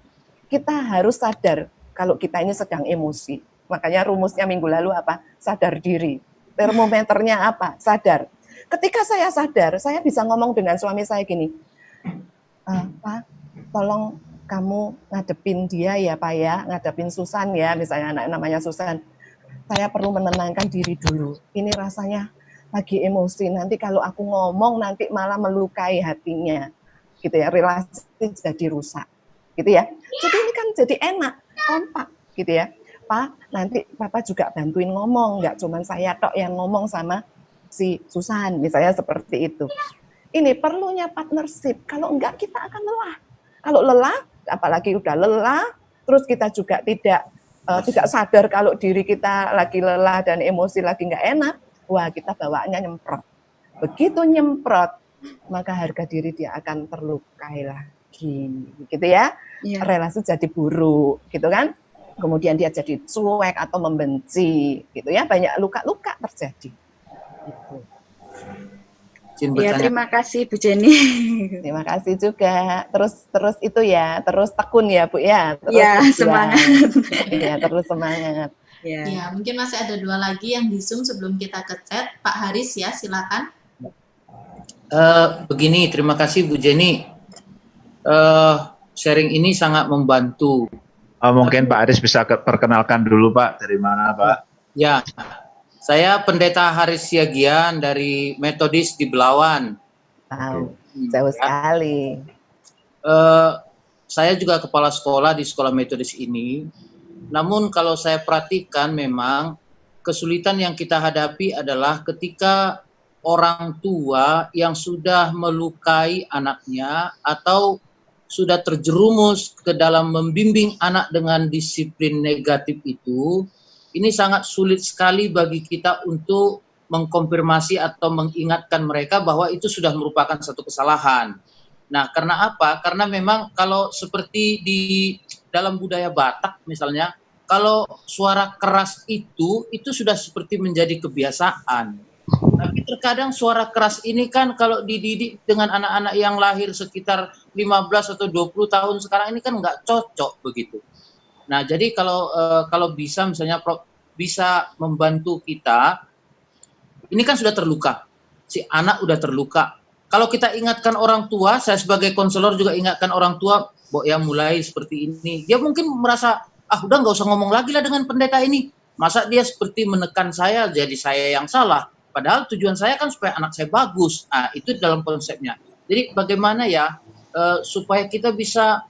kita harus sadar kalau kita ini sedang emosi. Makanya rumusnya minggu lalu apa? Sadar diri. Termometernya apa? Sadar. Ketika saya sadar, saya bisa ngomong dengan suami saya gini, Pak, tolong kamu ngadepin dia ya Pak ya, ngadepin Susan ya, misalnya anak namanya Susan. Saya perlu menenangkan diri dulu. Ini rasanya lagi emosi. Nanti kalau aku ngomong nanti malah melukai hatinya. Gitu ya, relasi jadi rusak. Gitu ya. Jadi ini kan jadi enak, kompak gitu ya. Pak, nanti Papa juga bantuin ngomong, nggak cuma saya tok yang ngomong sama si Susan, misalnya seperti itu. Ini perlunya partnership. Kalau enggak kita akan lelah. Kalau lelah, apalagi udah lelah, terus kita juga tidak sadar kalau diri kita lagi lelah dan emosi lagi nggak enak, wah kita bawaannya nyemprot. Begitu nyemprot, maka harga diri dia akan terlukai lagi, gitu ya. Iya. Relasi jadi buruk, gitu kan. Kemudian dia jadi cuek atau membenci, gitu ya. Banyak luka-luka terjadi. Gitu. Ya, terima kasih Bu Jenny. Terima kasih juga. Terus itu ya, terus tekun ya Bu ya. Terus Ya, berjuang. semangat. Ya, terus semangat. Ya. Ya, mungkin masih ada 2 lagi yang di Zoom sebelum kita ke chat. Pak Haris ya, silakan. Begini, terima kasih Bu Jenny. Sharing ini sangat membantu. Mungkin Pak Aris bisa perkenalkan dulu Pak, dari mana Pak? Ya, saya Pendeta Haris Siagian dari Metodis di Belawan. Wow, jauh sekali. Saya juga kepala sekolah di sekolah Metodis ini. Namun kalau saya perhatikan memang kesulitan yang kita hadapi adalah ketika orang tua yang sudah melukai anaknya atau sudah terjerumus ke dalam membimbing anak dengan disiplin negatif itu, ini sangat sulit sekali bagi kita untuk mengkonfirmasi atau mengingatkan mereka bahwa itu sudah merupakan satu kesalahan. Nah, karena apa? Karena memang kalau seperti di dalam budaya Batak misalnya, kalau suara keras itu sudah seperti menjadi kebiasaan. Tapi terkadang suara keras ini kan kalau dididik dengan anak-anak yang lahir sekitar 15 atau 20 tahun sekarang ini kan nggak cocok begitu. Nah, jadi kalau bisa misalnya Prof bisa membantu kita, ini kan sudah terluka, si anak udah terluka. Kalau kita ingatkan orang tua, saya sebagai konselor juga ingatkan orang tua, Bo ya mulai seperti ini. Dia mungkin merasa, udah nggak usah ngomong lagi lah dengan pendeta ini. Masa dia seperti menekan saya, jadi saya yang salah. Padahal tujuan saya kan supaya anak saya bagus. Nah, itu dalam konsepnya. Jadi bagaimana ya supaya kita bisa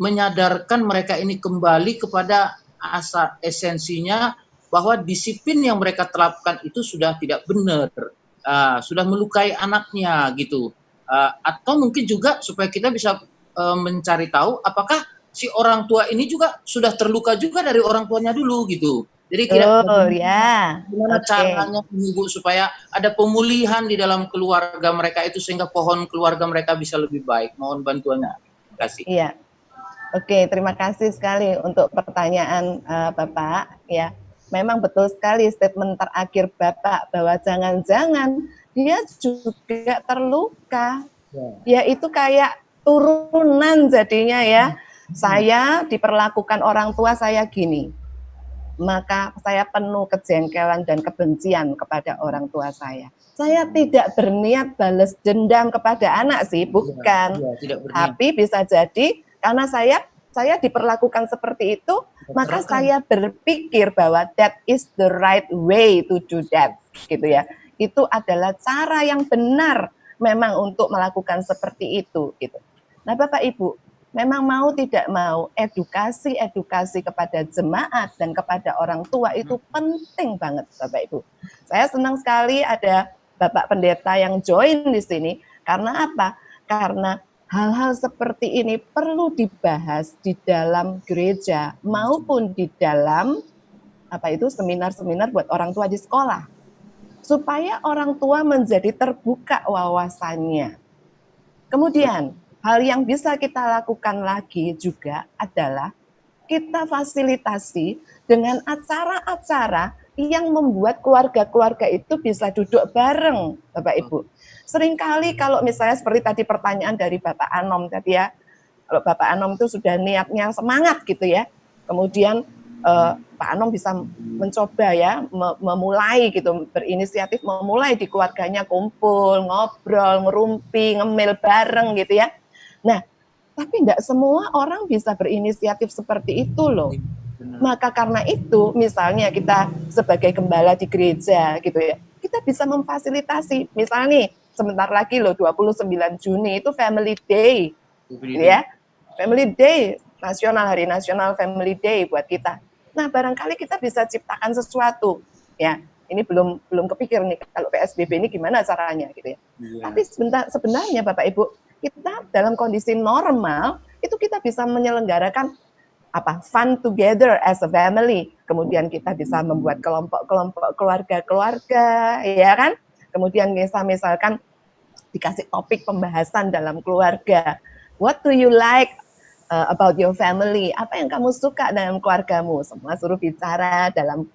menyadarkan mereka ini kembali kepada asal esensinya bahwa disiplin yang mereka terapkan itu sudah tidak benar, sudah melukai anaknya gitu. Atau mungkin juga supaya kita bisa mencari tahu apakah si orang tua ini juga sudah terluka juga dari orang tuanya dulu gitu. Jadi gimana caranya ibu supaya ada pemulihan di dalam keluarga mereka itu sehingga pohon keluarga mereka bisa lebih baik. Mohon bantuannya. Terima kasih. Iya. Oke, terima kasih sekali untuk pertanyaan Bapak. Ya, memang betul sekali statement terakhir Bapak bahwa jangan-jangan dia juga terluka. Ya itu kayak turunan jadinya ya. Saya diperlakukan orang tua saya gini. Maka saya penuh kejengkelan dan kebencian kepada orang tua saya. Saya tidak berniat balas dendam kepada anak sih, bukan. Tapi bisa jadi karena saya diperlakukan seperti itu, maka saya berpikir bahwa that is the right way to do that, gitu ya. Itu adalah cara yang benar memang untuk melakukan seperti itu, gitu. Nah, Bapak Ibu, memang mau tidak mau edukasi kepada jemaat dan kepada orang tua itu penting banget, Bapak Ibu. Saya senang sekali ada Bapak Pendeta yang join di sini. Karena apa? Karena hal-hal seperti ini perlu dibahas di dalam gereja maupun di dalam seminar-seminar buat orang tua di sekolah. Supaya orang tua menjadi terbuka wawasannya. Kemudian hal yang bisa kita lakukan lagi juga adalah kita fasilitasi dengan acara-acara yang membuat keluarga-keluarga itu bisa duduk bareng, Bapak Ibu. Seringkali kalau misalnya seperti tadi pertanyaan dari Bapak Anom tadi ya, kalau Bapak Anom itu sudah niatnya semangat gitu ya, kemudian Pak Anom bisa mencoba ya, memulai gitu, berinisiatif memulai di keluarganya kumpul, ngobrol, ngerumpi, ngemil bareng gitu ya. Nah, tapi tidak semua orang bisa berinisiatif seperti itu loh. Maka karena itu, misalnya kita sebagai gembala di gereja gitu ya, kita bisa memfasilitasi. Misalnya nih, sebentar lagi loh 29 Juni itu Family Day. Ya. Family Day, Hari Nasional Family Day buat kita. Nah, barangkali kita bisa ciptakan sesuatu. Ya, ini belum kepikir nih kalau PSBB ini gimana caranya gitu ya. Tapi sebenarnya Bapak Ibu, kita dalam kondisi normal itu kita bisa menyelenggarakan fun together as a family. Kemudian kita bisa membuat kelompok-kelompok keluarga-keluarga, ya kan? Kemudian misalkan dikasih topik pembahasan dalam keluarga. What do you like about your family? Apa yang kamu suka dalam keluargamu? Semua suruh bicara dalam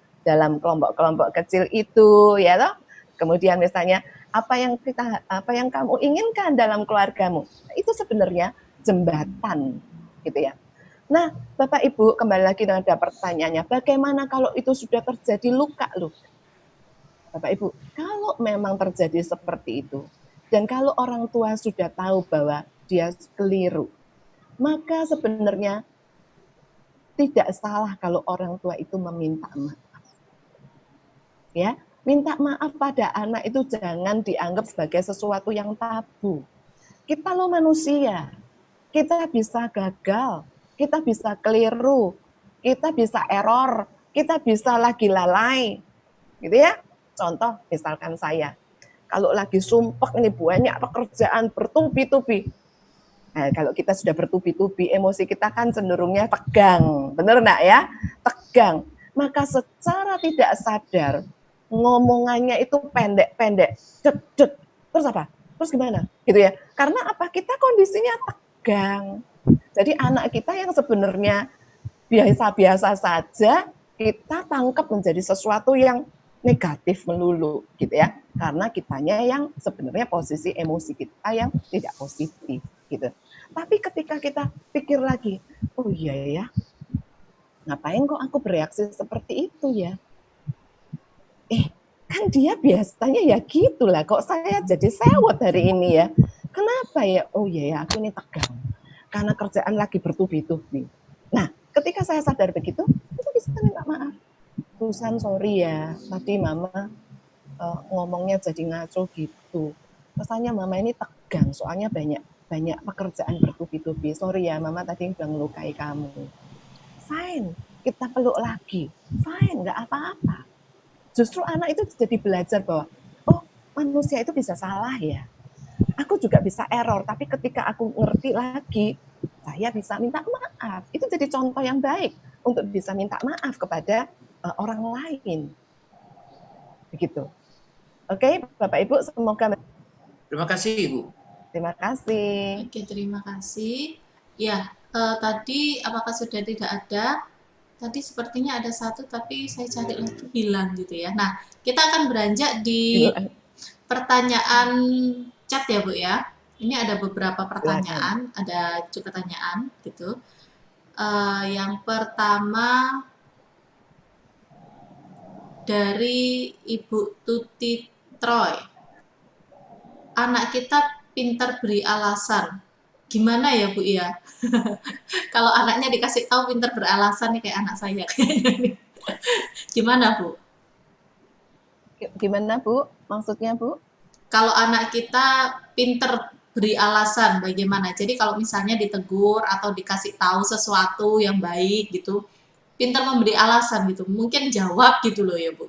kelompok-kelompok kecil itu, ya toh. Kemudian misalnya apa yang kamu inginkan dalam keluargamu? Itu sebenarnya jembatan, gitu ya. Nah, Bapak Ibu, kembali lagi dengan ada pertanyaannya, bagaimana kalau itu sudah terjadi luka? Bapak Ibu, kalau memang terjadi seperti itu, dan kalau orang tua sudah tahu bahwa dia keliru, maka sebenarnya tidak salah kalau orang tua itu meminta maaf. Ya, minta maaf pada anak itu jangan dianggap sebagai sesuatu yang tabu. Kita loh manusia, kita bisa gagal, kita bisa keliru, kita bisa error, kita bisa lagi lalai, gitu ya. Contoh, misalkan saya, kalau lagi sumpek ini banyak pekerjaan bertubi-tubi. Nah, kalau kita sudah bertubi-tubi, emosi kita kan cenderungnya tegang, bener enggak ya? Tegang. Maka secara tidak sadar, ngomongannya itu pendek-pendek, cet. Terus apa? Terus gimana? Gitu ya. Karena apa? Kita kondisinya tegang. Jadi anak kita yang sebenarnya biasa-biasa saja, kita tangkap menjadi sesuatu yang negatif melulu, gitu ya. Karena kitanya yang sebenarnya posisi emosi kita yang tidak positif, gitu. Tapi ketika kita pikir lagi, oh iya ya, ngapain kok aku bereaksi seperti itu ya? Kan dia biasanya ya gitulah, kok saya jadi sewot hari ini ya? Kenapa ya? Oh iya ya, aku ini tegang. Karena kerjaan lagi bertubi-tubi. Nah, ketika saya sadar begitu, itu bisa minta maaf. Susan, sorry ya, tadi mama ngomongnya jadi ngaco gitu. Rasanya mama ini tegang, soalnya banyak pekerjaan bertubi-tubi. Sorry ya, mama tadi udah ngelukai kamu. Fine, kita peluk lagi. Fine, nggak apa-apa. Justru anak itu jadi belajar bahwa, oh manusia itu bisa salah ya. Aku juga bisa error, tapi ketika aku ngerti lagi, saya bisa minta maaf. Itu jadi contoh yang baik untuk bisa minta maaf kepada orang lain. Begitu. Oke, Bapak Ibu, semoga. Terima kasih, Ibu. Terima kasih. Oke, terima kasih. Ya, tadi apakah sudah tidak ada? Tadi sepertinya ada satu, tapi saya cari lagi hilang gitu ya. Nah, kita akan beranjak di pertanyaan chat ya, Bu ya. Ini ada beberapa pertanyaan, ada cukup pertanyaan gitu. Yang pertama dari Ibu Tuti Troy. Anak kita pintar beri alasan. Gimana ya, Bu ya? Kalau anaknya dikasih tahu pintar beralasan nih kayak anak saya kayaknya nih. Gimana, Bu? Gimana, Bu? Maksudnya, Bu? Kalau anak kita pintar beri alasan bagaimana? Jadi kalau misalnya ditegur atau dikasih tahu sesuatu yang baik gitu, pintar memberi alasan gitu. Mungkin jawab gitu loh ya, Bu.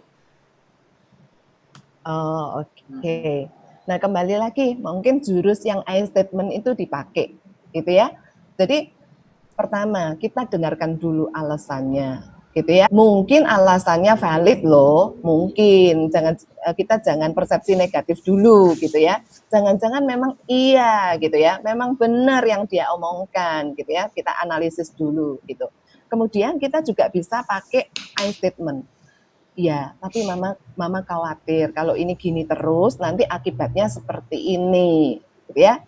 Oh, oke. Nah, kembali lagi, mungkin jurus yang I statement itu dipakai, gitu ya. Jadi, pertama, kita dengarkan dulu alasannya, gitu ya. Mungkin alasannya valid loh, mungkin. Kita jangan persepsi negatif dulu, gitu ya. Jangan-jangan memang iya, gitu ya. Memang benar yang dia omongkan, gitu ya. Kita analisis dulu, gitu. Kemudian kita juga bisa pakai I statement. Ya, tapi mama khawatir kalau ini gini terus nanti akibatnya seperti ini, gitu ya.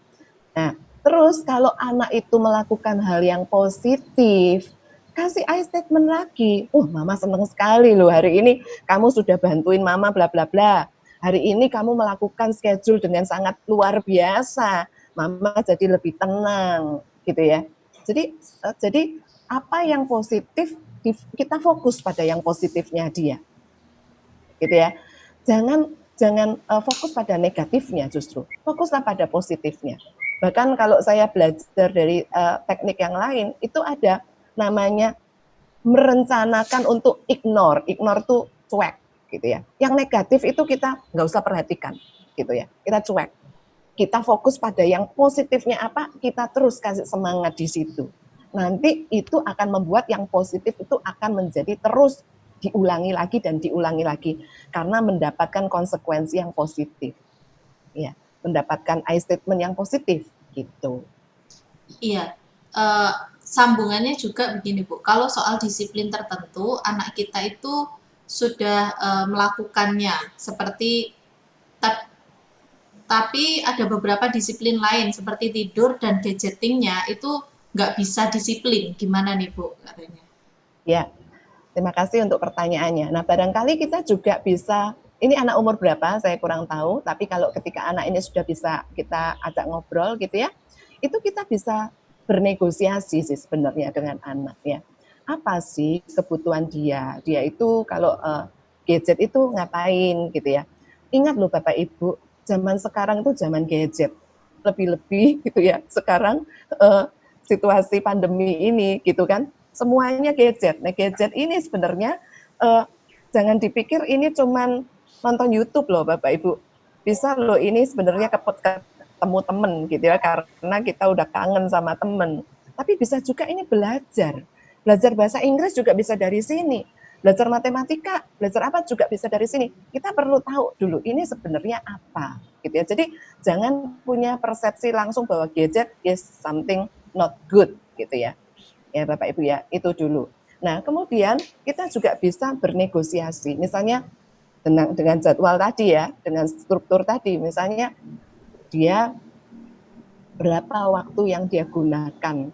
Nah, terus kalau anak itu melakukan hal yang positif, kasih I statement lagi. Mama senang sekali loh hari ini kamu sudah bantuin mama bla bla bla. Hari ini kamu melakukan schedule dengan sangat luar biasa. Mama jadi lebih tenang, gitu ya. Jadi apa yang positif kita fokus pada yang positifnya dia. Gitu ya. Jangan fokus pada negatifnya justru. Fokuslah pada positifnya. Bahkan kalau saya belajar dari teknik yang lain, itu ada namanya merencanakan untuk ignore. Ignore tuh cuek, gitu ya. Yang negatif itu kita nggak usah perhatikan, gitu ya. Kita cuek. Kita fokus pada yang positifnya apa, kita terus kasih semangat di situ. Nanti itu akan membuat yang positif itu akan menjadi terus diulangi lagi dan diulangi lagi karena mendapatkan konsekuensi yang positif. Ya. mendapatkan I statement yang positif gitu. Iya, sambungannya juga begini Bu, kalau soal disiplin tertentu, anak kita itu sudah melakukannya, seperti tapi ada beberapa disiplin lain, seperti tidur dan gadgetingnya itu nggak bisa disiplin. Gimana nih Bu katanya? Ya, terima kasih untuk pertanyaannya. Nah, barangkali kita juga bisa, ini anak umur berapa saya kurang tahu, tapi kalau ketika anak ini sudah bisa kita ajak ngobrol gitu ya, itu kita bisa bernegosiasi sih sebenarnya dengan anak ya. Apa sih kebutuhan dia? Dia itu kalau gadget itu ngapain gitu ya. Ingat loh Bapak Ibu, zaman sekarang itu zaman gadget. Lebih-lebih gitu ya. Sekarang situasi pandemi ini gitu kan, semuanya gadget. Nah, gadget ini sebenarnya jangan dipikir ini cuman nonton YouTube loh Bapak Ibu. Bisa loh ini sebenarnya ketemu temen gitu ya, karena kita udah kangen sama temen. Tapi bisa juga ini belajar. Belajar bahasa Inggris juga bisa dari sini. Belajar matematika, belajar apa juga bisa dari sini. Kita perlu tahu dulu ini sebenarnya apa gitu ya. Jadi jangan punya persepsi langsung bahwa gadget is something not good gitu ya. Ya Bapak Ibu ya, itu dulu. Nah, kemudian kita juga bisa bernegosiasi. Misalnya dengan jadwal tadi ya, dengan struktur tadi. Misalnya dia berapa waktu yang dia gunakan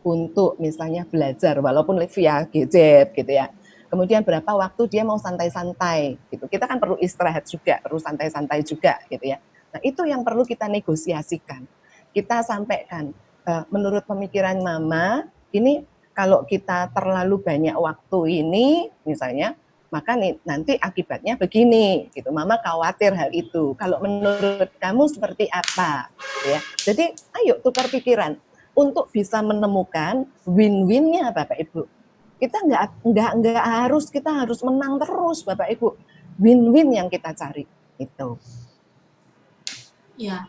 untuk misalnya belajar walaupun via gadget gitu ya. Kemudian berapa waktu dia mau santai-santai gitu. Kita kan perlu istirahat juga, perlu santai-santai juga gitu ya. Nah, itu yang perlu kita negosiasikan. Kita sampaikan, menurut pemikiran Mama, ini kalau kita terlalu banyak waktu ini misalnya, maka nanti akibatnya begini gitu. Mama khawatir hal itu. Kalau menurut kamu seperti apa ya. Jadi ayo tukar pikiran untuk bisa menemukan win-win-nya Bapak Ibu. Kita nggak harus kita harus menang terus Bapak Ibu. Win-win yang kita cari itu. Ya,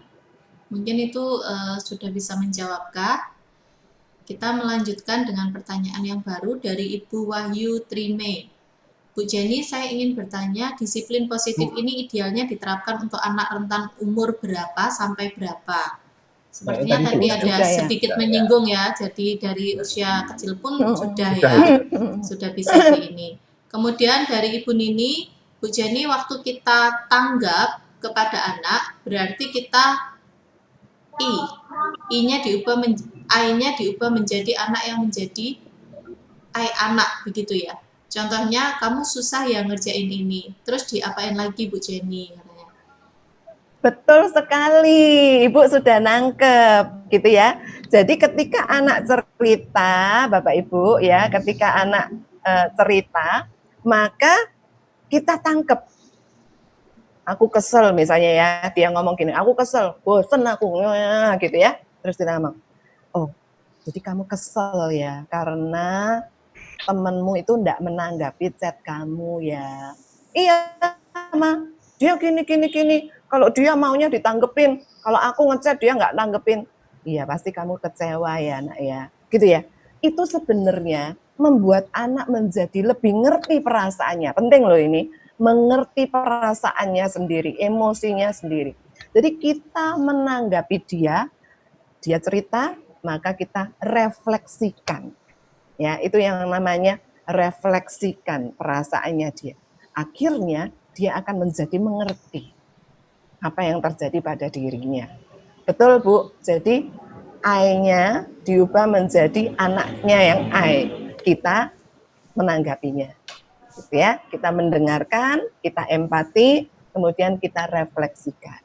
mungkin itu sudah bisa menjawabkah? Kita melanjutkan dengan pertanyaan yang baru dari Ibu Wahyu Trime. Bu Jenny, saya ingin bertanya, disiplin positif ini idealnya diterapkan untuk anak rentan umur berapa sampai berapa? Sepertinya tadi ada sedikit menyinggung ya, jadi dari usia kecil pun sudah ya, sudah bisa di ini. Kemudian dari Ibu Nini, Bu Jenny, waktu kita tanggap kepada anak, berarti kita I-nya diubah menjadi anak yang menjadi anak, begitu ya. Contohnya, kamu susah ya ngerjain ini, terus diapain lagi Bu Jenny? Katanya. Betul sekali, Ibu sudah nangkep gitu ya. Jadi ketika anak cerita, Bapak Ibu ya, ketika anak cerita, maka kita tangkep. Aku kesel misalnya ya, dia ngomong gini, aku kesel, bosen aku, gitu ya. Terus dia ngomong, oh jadi kamu kesel ya, karena temenmu itu enggak menanggapi chat kamu ya. Iya, Ma. Dia gini. Kalau dia maunya ditanggepin, kalau aku ngechat dia enggak tanggepin. Iya, pasti kamu kecewa ya, Nak ya. Gitu ya. Itu sebenarnya membuat anak menjadi lebih ngerti perasaannya. Penting loh ini, mengerti perasaannya sendiri, emosinya sendiri. Jadi kita menanggapi dia cerita, maka kita refleksikan. Ya, itu yang namanya refleksikan perasaannya dia. Akhirnya dia akan menjadi mengerti apa yang terjadi pada dirinya. Betul, Bu? Jadi I-nya diubah menjadi anaknya yang I. Kita menanggapinya. Gitu ya. Kita mendengarkan, kita empati, kemudian kita refleksikan.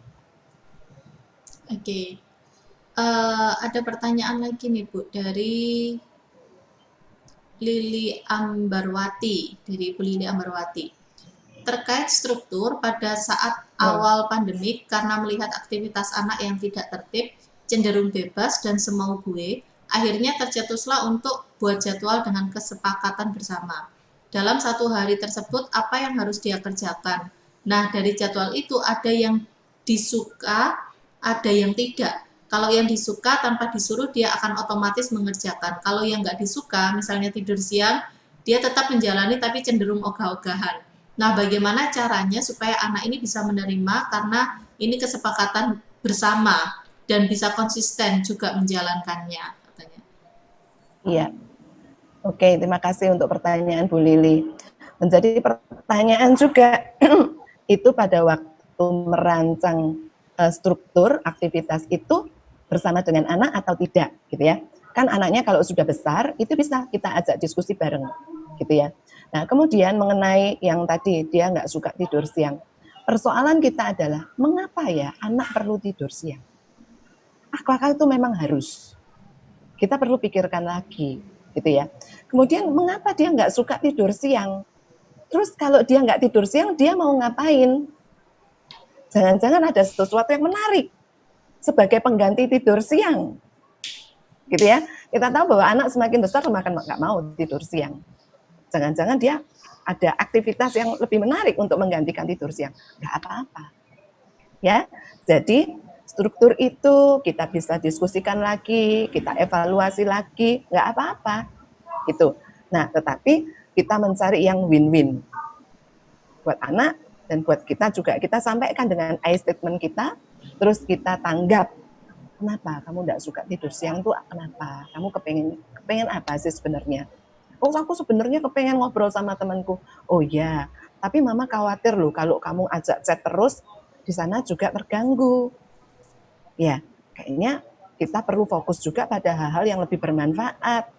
Oke. Ada pertanyaan lagi nih, Bu, dari Lili Ambarwati, dari Ibu Lili Ambarwati. Terkait struktur pada saat awal pandemik, karena melihat aktivitas anak yang tidak tertib, cenderung bebas dan semau gue, akhirnya tercetuslah untuk buat jadwal dengan kesepakatan bersama. Dalam satu hari tersebut, apa yang harus dia kerjakan? Nah, dari jadwal itu ada yang disuka, ada yang tidak. Kalau yang disuka tanpa disuruh dia akan otomatis mengerjakan. Kalau yang nggak disuka, misalnya tidur siang, dia tetap menjalani tapi cenderung ogah-ogahan. Nah, bagaimana caranya supaya anak ini bisa menerima karena ini kesepakatan bersama dan bisa konsisten juga menjalankannya katanya. Iya. Oke, terima kasih untuk pertanyaan Bu Lili. Menjadi pertanyaan juga itu pada waktu merancang struktur aktivitas itu bersama dengan anak atau tidak, gitu ya. Kan anaknya kalau sudah besar itu bisa kita ajak diskusi bareng, gitu ya. Nah, kemudian mengenai yang tadi dia nggak suka tidur siang. Persoalan kita adalah mengapa ya anak perlu tidur siang? Apakah itu memang harus? Kita perlu pikirkan lagi, gitu ya. Kemudian mengapa dia nggak suka tidur siang? Terus kalau dia nggak tidur siang, dia mau ngapain? Jangan-jangan ada sesuatu yang menarik sebagai pengganti tidur siang, gitu ya. Kita tahu bahwa anak semakin besar semakin nggak mau tidur siang. Jangan-jangan dia ada aktivitas yang lebih menarik untuk menggantikan tidur siang. Nggak apa-apa, ya. Jadi struktur itu kita bisa diskusikan lagi, kita evaluasi lagi, nggak apa-apa, gitu. Nah, tetapi kita mencari yang win-win buat anak dan buat kita juga. Kita sampaikan dengan I statement kita, terus kita tanggap. Kenapa kamu nggak suka tidur siang tuh? Kenapa? Kamu kepengen apa sih sebenarnya? Oh, aku sebenarnya kepengen ngobrol sama temanku. Oh ya, tapi mama khawatir loh kalau kamu ajak chat terus, di sana juga terganggu. Ya, kayaknya kita perlu fokus juga pada hal-hal yang lebih bermanfaat.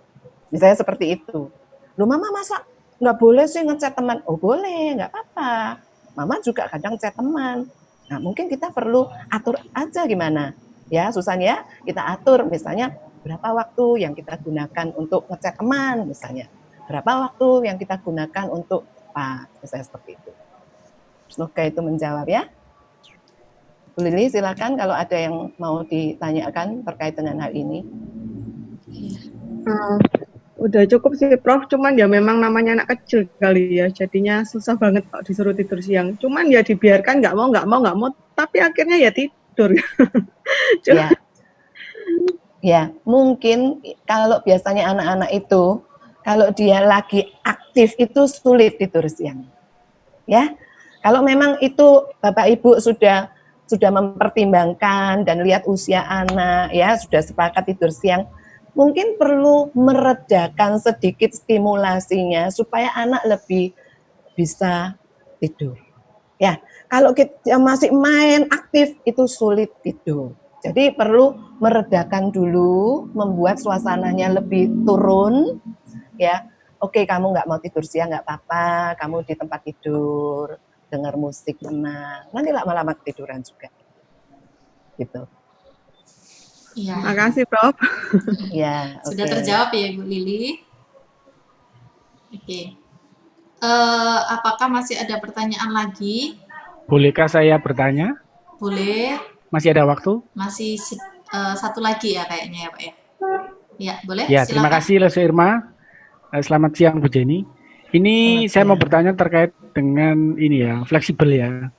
Misalnya seperti itu. Loh, mama masa nggak boleh sih ngechat teman? Oh boleh, nggak apa-apa. Mama juga kadang chat teman. Nah, mungkin kita perlu atur aja gimana. Ya, Susan ya, kita atur misalnya berapa waktu yang kita gunakan untuk ngechat teman misalnya. Berapa waktu yang kita gunakan untuk apa, misalnya seperti itu. Semoga itu menjawab ya. Bu Lili, silakan kalau ada yang mau ditanyakan terkait dengan hal ini. Udah cukup sih Prof, cuman ya memang namanya anak kecil kali ya, jadinya susah banget kalau disuruh tidur siang. Cuman ya dibiarkan nggak mau, tapi akhirnya ya tidur. Ya. Ya, mungkin kalau biasanya anak-anak itu, kalau dia lagi aktif itu sulit tidur siang. Ya, kalau memang itu Bapak Ibu sudah mempertimbangkan dan lihat usia anak, ya sudah sepakat tidur siang, mungkin perlu meredakan sedikit stimulasinya supaya anak lebih bisa tidur. Ya, kalau kita masih main aktif itu sulit tidur. Jadi perlu meredakan dulu, membuat suasananya lebih turun. Ya, oke kamu nggak mau tidur siang nggak apa-apa, kamu di tempat tidur. Dengar musik tenang, nanti lama-lama ketiduran juga, gitu. Iya. Makasih Prof. Ya, Sudah terjawab ya Ibu Lili. Oke. Apakah masih ada pertanyaan lagi? Bolehkah saya bertanya? Boleh. Masih ada waktu? Masih satu lagi ya kayaknya ya Pak ya. Ya boleh. Ya, terima kasih Lesu Irma. Selamat siang Bu Jenny. Ini saya mau bertanya terkait dengan ini ya, fleksibel ya.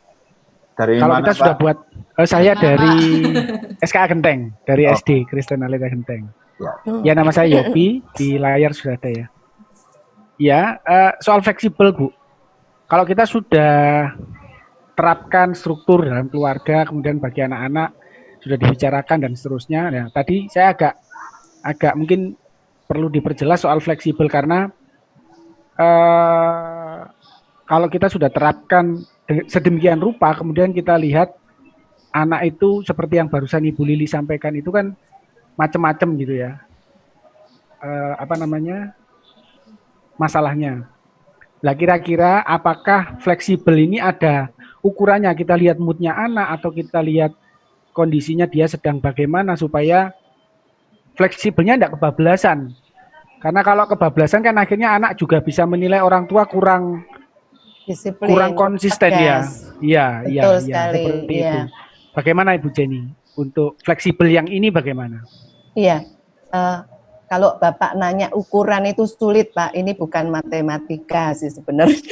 Dari Kalau mana, kita sudah Pak? buat, saya Mana, dari Pak? SKA Genteng, dari Oh. SD Kristen Alita Genteng. Ya. Ya, nama saya Yopi, di layar sudah ada ya. Ya, soal fleksibel Bu. Kalau kita sudah terapkan struktur dalam keluarga, kemudian bagi anak-anak sudah dibicarakan dan seterusnya. Nah, tadi saya agak mungkin perlu diperjelas soal fleksibel karena kalau kita sudah terapkan sedemikian rupa, kemudian kita lihat anak itu seperti yang barusan Ibu Lili sampaikan itu kan macam-macam gitu ya. Masalahnya. Lah kira-kira apakah fleksibel ini ada ukurannya? Kita lihat moodnya anak atau kita lihat kondisinya dia sedang bagaimana supaya fleksibelnya tidak kebablasan. Karena kalau kebablasan kan akhirnya anak juga bisa menilai orang tua kurang disiplin, konsisten tegas. ya. Iya, Betul iya, sekali. seperti Iya. itu. Bagaimana Ibu Jenny? Untuk fleksibel yang ini bagaimana? Iya. Kalau Bapak nanya ukuran itu sulit, Pak. Ini bukan matematika sih sebenarnya.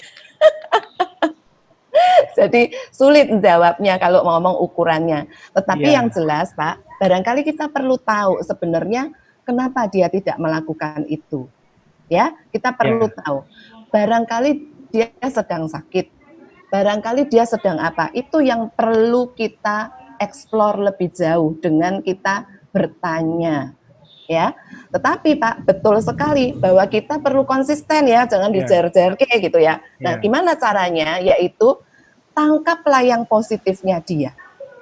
Jadi sulit jawabnya kalau ngomong ukurannya. Tetapi yang jelas, Pak, barangkali kita perlu tahu sebenarnya kenapa dia tidak melakukan itu. Ya, kita perlu tahu. Barangkali dia sedang sakit. Barangkali dia sedang apa? Itu yang perlu kita explore lebih jauh dengan kita bertanya, ya. Tetapi Pak, betul sekali bahwa kita perlu konsisten ya, jangan dijar-jar kayak gitu ya. Nah, gimana caranya? Yaitu tangkaplah yang positifnya dia,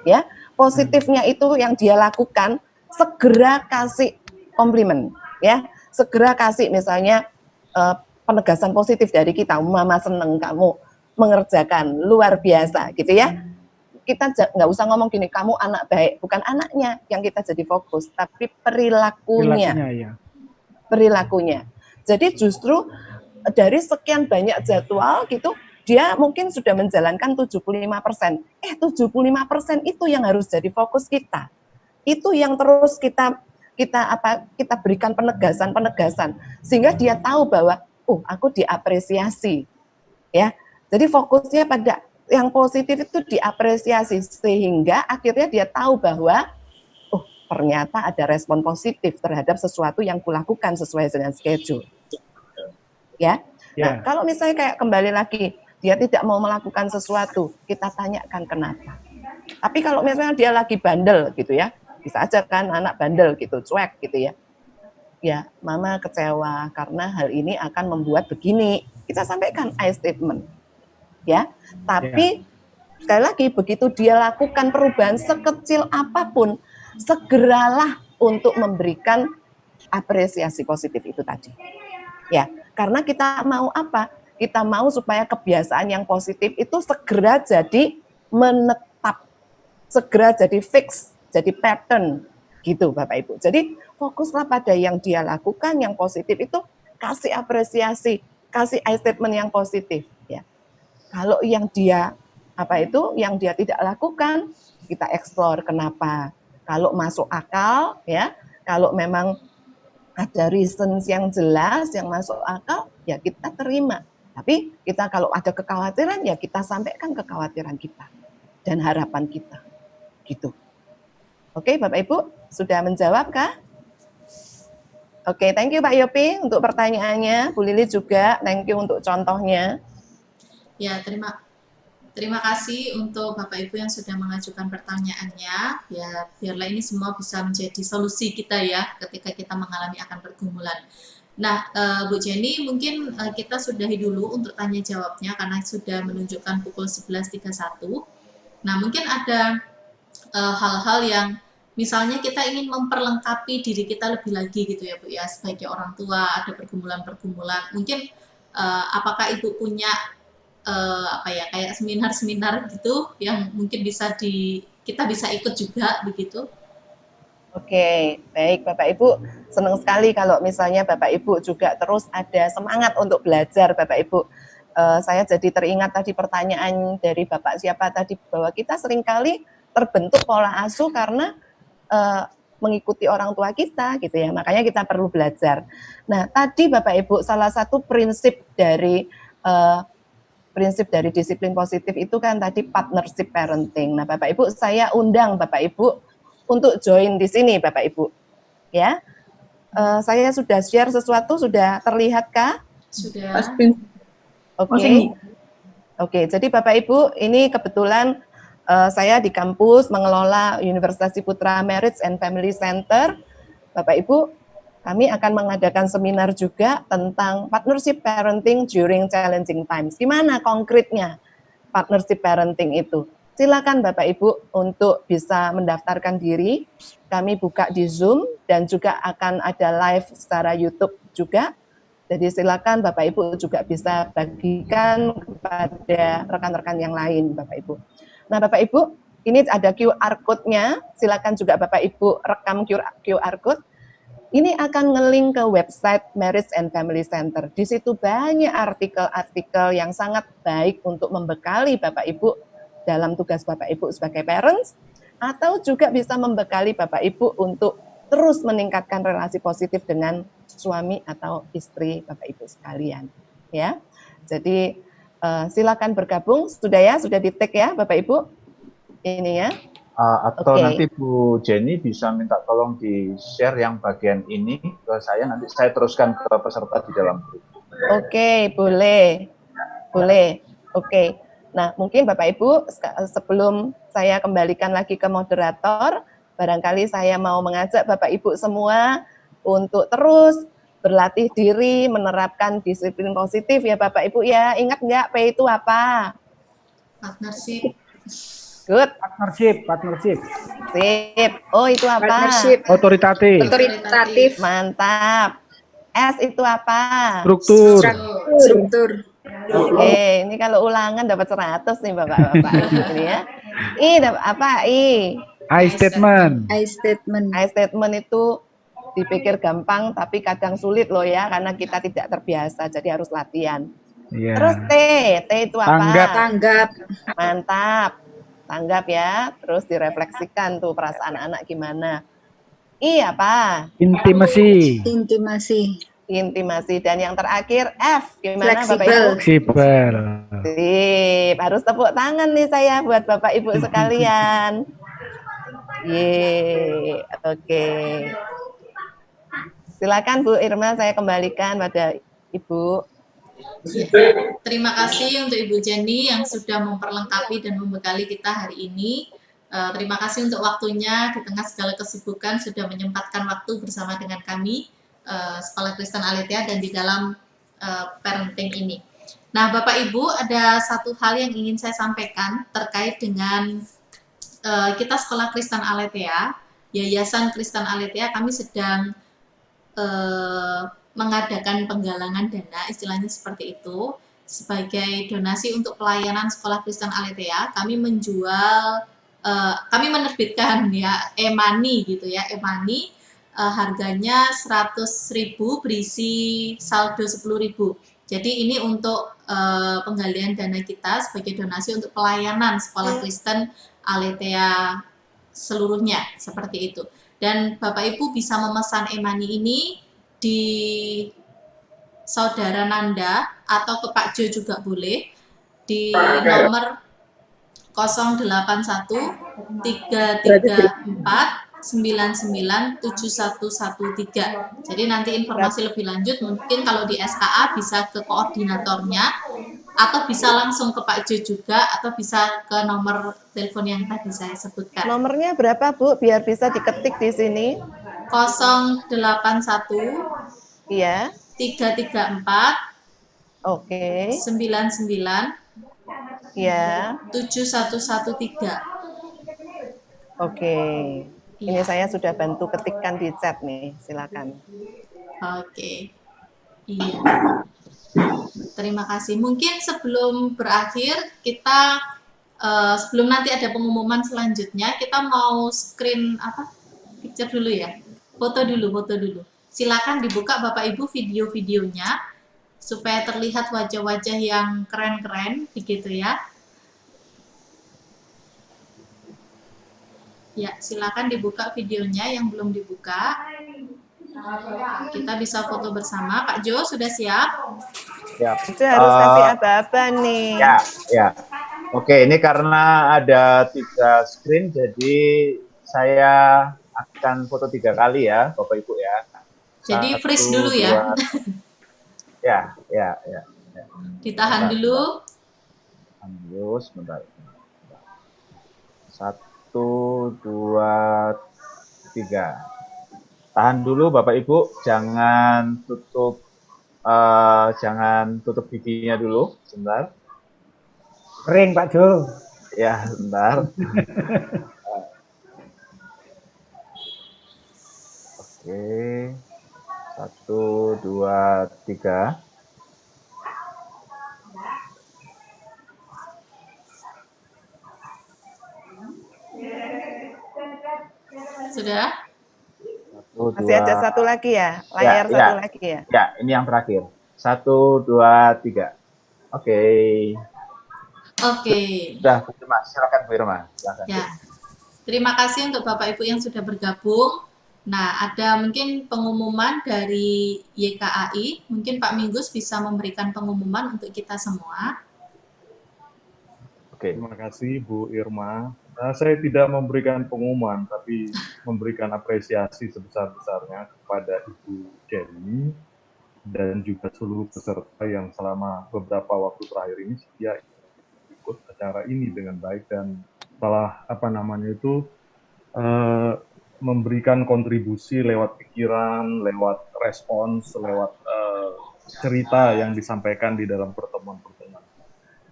ya. Positifnya itu yang dia lakukan, segera kasih komplimen, ya. Segera kasih misalnya penegasan positif dari kita, mama seneng kamu mengerjakan luar biasa, gitu ya. Kita nggak usah ngomong gini, kamu anak baik, bukan anaknya yang kita jadi fokus, tapi perilakunya. Ya. Perilakunya. Jadi justru dari sekian banyak jadwal gitu, dia mungkin sudah menjalankan 75%. 75% itu yang harus jadi fokus kita. Itu yang terus kita berikan penegasan sehingga dia tahu bahwa aku diapresiasi. Ya. Jadi fokusnya pada yang positif itu diapresiasi sehingga akhirnya dia tahu bahwa ternyata ada respon positif terhadap sesuatu yang kulakukan sesuai dengan schedule. Ya. Nah, kalau misalnya kayak kembali lagi dia tidak mau melakukan sesuatu, kita tanyakan kenapa. Tapi kalau misalnya dia lagi bandel gitu ya, bisa aja kan anak bandel gitu, cuek gitu ya. Ya, mama kecewa karena hal ini akan membuat begini. Kita sampaikan I statement. Ya, tapi sekali lagi begitu dia lakukan perubahan sekecil apapun, segeralah untuk memberikan apresiasi positif itu tadi. Ya, karena kita mau apa? Kita mau supaya kebiasaan yang positif itu segera jadi menetap, segera jadi fix, jadi pattern gitu Bapak Ibu. Jadi fokuslah pada yang dia lakukan yang positif itu, kasih apresiasi, kasih I statement yang positif ya. Kalau yang dia yang dia tidak lakukan, kita explore kenapa. Kalau masuk akal ya, kalau memang ada reasons yang jelas yang masuk akal, ya kita terima. Tapi kita kalau ada kekhawatiran ya kita sampaikan kekhawatiran kita dan harapan kita. Gitu. Oke, Bapak Ibu, sudah menjawab kah? Oke, thank you Pak Yopi untuk pertanyaannya. Bu Lili juga, thank you untuk contohnya. Ya, terima kasih untuk Bapak Ibu yang sudah mengajukan pertanyaannya. Ya, biarlah ini semua bisa menjadi solusi kita ya ketika kita mengalami akan pergumulan. Nah, Bu Jenny, mungkin kita sudahi dulu untuk tanya jawabnya karena sudah menunjukkan pukul 11.31. Nah, mungkin ada hal-hal yang misalnya kita ingin memperlengkapi diri kita lebih lagi gitu ya Bu ya, sebagai orang tua ada pergumulan-pergumulan. Mungkin apakah Ibu punya kayak seminar-seminar gitu yang mungkin kita bisa ikut juga begitu? Oke, baik Bapak Ibu, senang sekali kalau misalnya Bapak Ibu juga terus ada semangat untuk belajar Bapak Ibu. Saya jadi teringat tadi pertanyaan dari Bapak siapa tadi bahwa kita seringkali terbentuk pola asuh karena mengikuti orang tua kita gitu ya, makanya kita perlu belajar. Nah tadi Bapak Ibu salah satu prinsip dari disiplin positif itu kan tadi partnership parenting. Nah, Bapak Ibu, saya undang Bapak Ibu untuk join di sini, Bapak Ibu. Ya, saya sudah share sesuatu, sudah terlihatkah? Sudah. Oke. Jadi Bapak Ibu, ini kebetulan saya di kampus mengelola Universitas Ciputra Marriage and Family Center. Bapak Ibu, kami akan mengadakan seminar juga tentang partnership parenting during challenging times. Gimana konkretnya partnership parenting itu? Silakan Bapak Ibu untuk bisa mendaftarkan diri. Kami buka di Zoom dan juga akan ada live secara YouTube juga. Jadi silakan Bapak Ibu juga bisa bagikan kepada rekan-rekan yang lain Bapak Ibu. Nah Bapak Ibu, ini ada QR code-nya. Silakan juga Bapak Ibu rekam QR code. Ini akan nge-link ke website Marriage and Family Center. Di situ banyak artikel-artikel yang sangat baik untuk membekali Bapak Ibu dalam tugas Bapak Ibu sebagai parents, atau juga bisa membekali Bapak Ibu untuk terus meningkatkan relasi positif dengan suami atau istri Bapak Ibu sekalian. Ya, jadi silakan bergabung. Sudah ya, sudah di-tag ya Bapak Ibu. Ini ya. Atau nanti Bu Jenny bisa minta tolong di-share yang bagian ini ke saya, nanti saya teruskan ke peserta di dalam grup. Oke, boleh. Boleh. Oke. Nah, mungkin Bapak Ibu sebelum saya kembalikan lagi ke moderator, barangkali saya mau mengajak Bapak Ibu semua untuk terus berlatih diri, menerapkan disiplin positif ya Bapak Ibu ya. Ingat nggak P itu apa? Partnership. Good. Partnership. Sip. O itu apa? Partnership. Otoritatif. Otoritatif. Mantap. S itu apa? Struktur. Struktur. Oke, ini kalau ulangan dapat 100 nih Bapak-bapak. Ini ya. I dapat apa? I statement. I statement. I statement itu dipikir gampang tapi kadang sulit loh ya karena kita tidak terbiasa jadi harus latihan. Iya. Terus T itu apa? Tanggap. Tanggap. Mantap. Tanggap ya. Terus direfleksikan tuh perasaan anak gimana. I apa? Intimasi. Intimasi. Dan yang terakhir F gimana Fleksibel. Bapak Ibu? Fleksibel. Sip. Harus tepuk tangan nih saya buat Bapak Ibu sekalian. Yeay. Oke. Silakan Bu Irma, saya kembalikan pada Ibu. Terima kasih untuk Ibu Jenny yang sudah memperlengkapi dan membekali kita hari ini. Terima kasih untuk waktunya di tengah segala kesibukan sudah menyempatkan waktu bersama dengan kami Sekolah Kristen Aletheia dan di dalam parenting ini. Nah, Bapak Ibu, ada satu hal yang ingin saya sampaikan terkait dengan kita Sekolah Kristen Aletheia, Yayasan Kristen Aletheia, kami sedang mengadakan penggalangan dana, istilahnya seperti itu, sebagai donasi untuk pelayanan Sekolah Kristen Aletheia. Kami menjual, kami menerbitkan ya e-money gitu ya, e-money harganya 100.000 berisi saldo 10.000. Jadi ini untuk penggalian dana kita sebagai donasi untuk pelayanan Sekolah Kristen Aletheia seluruhnya, seperti itu. Dan Bapak Ibu bisa memesan e-money ini di Saudara Nanda atau ke Pak Jo juga boleh di nomor 081 334 997113. Jadi nanti informasi lebih lanjut mungkin kalau di SKA bisa ke koordinatornya atau bisa langsung ke Pak Jo juga atau bisa ke nomor telepon yang tadi saya sebutkan. Nomornya berapa Bu biar bisa diketik di sini? 081 Iya. 334 Oke. 99 Iya. 7113. Oke. Ini saya sudah bantu ketikkan di chat nih, silakan. Oke. Iya. Terima kasih. Mungkin sebelum berakhir kita sebelum nanti ada pengumuman selanjutnya, kita mau screen apa? Picture dulu ya. Foto dulu. Silakan dibuka Bapak Ibu video-videonya supaya terlihat wajah-wajah yang keren-keren begitu ya. Ya, silakan dibuka videonya yang belum dibuka. Kita bisa foto bersama. Pak Jo, sudah siap? Ya. Itu harus kasih apa-apa nih. Ya. Oke, ini karena ada 3 screen, jadi saya akan foto 3 kali ya, Bapak Ibu ya. Jadi freeze dulu ya. Ya. Ditahan dulu. Sebentar. 1, 2, 3. Tahan dulu Bapak Ibu, jangan tutup giginya dulu, sebentar. Kering Pak Jo. Ya, sebentar. Oke. 1, 2, 3. Sudah? Masih ada satu lagi ya? Layar satu lagi ya? Ya, ini yang terakhir. 1, 2, 3. Oke. Sudah, Bu Irma. Silakan Bu Irma. Silakan. Ya. Terima kasih untuk Bapak Ibu yang sudah bergabung. Nah, ada mungkin pengumuman dari YKAI. Mungkin Pak Minggus bisa memberikan pengumuman untuk kita semua. Oke. Terima kasih Bu Irma. Saya tidak memberikan pengumuman, tapi memberikan apresiasi sebesar-besarnya kepada Ibu Jenny dan juga seluruh peserta yang selama beberapa waktu terakhir ini setia ikut acara ini dengan baik dan telah memberikan kontribusi lewat pikiran, lewat respons, lewat cerita yang disampaikan di dalam pertemuan-pertemuan.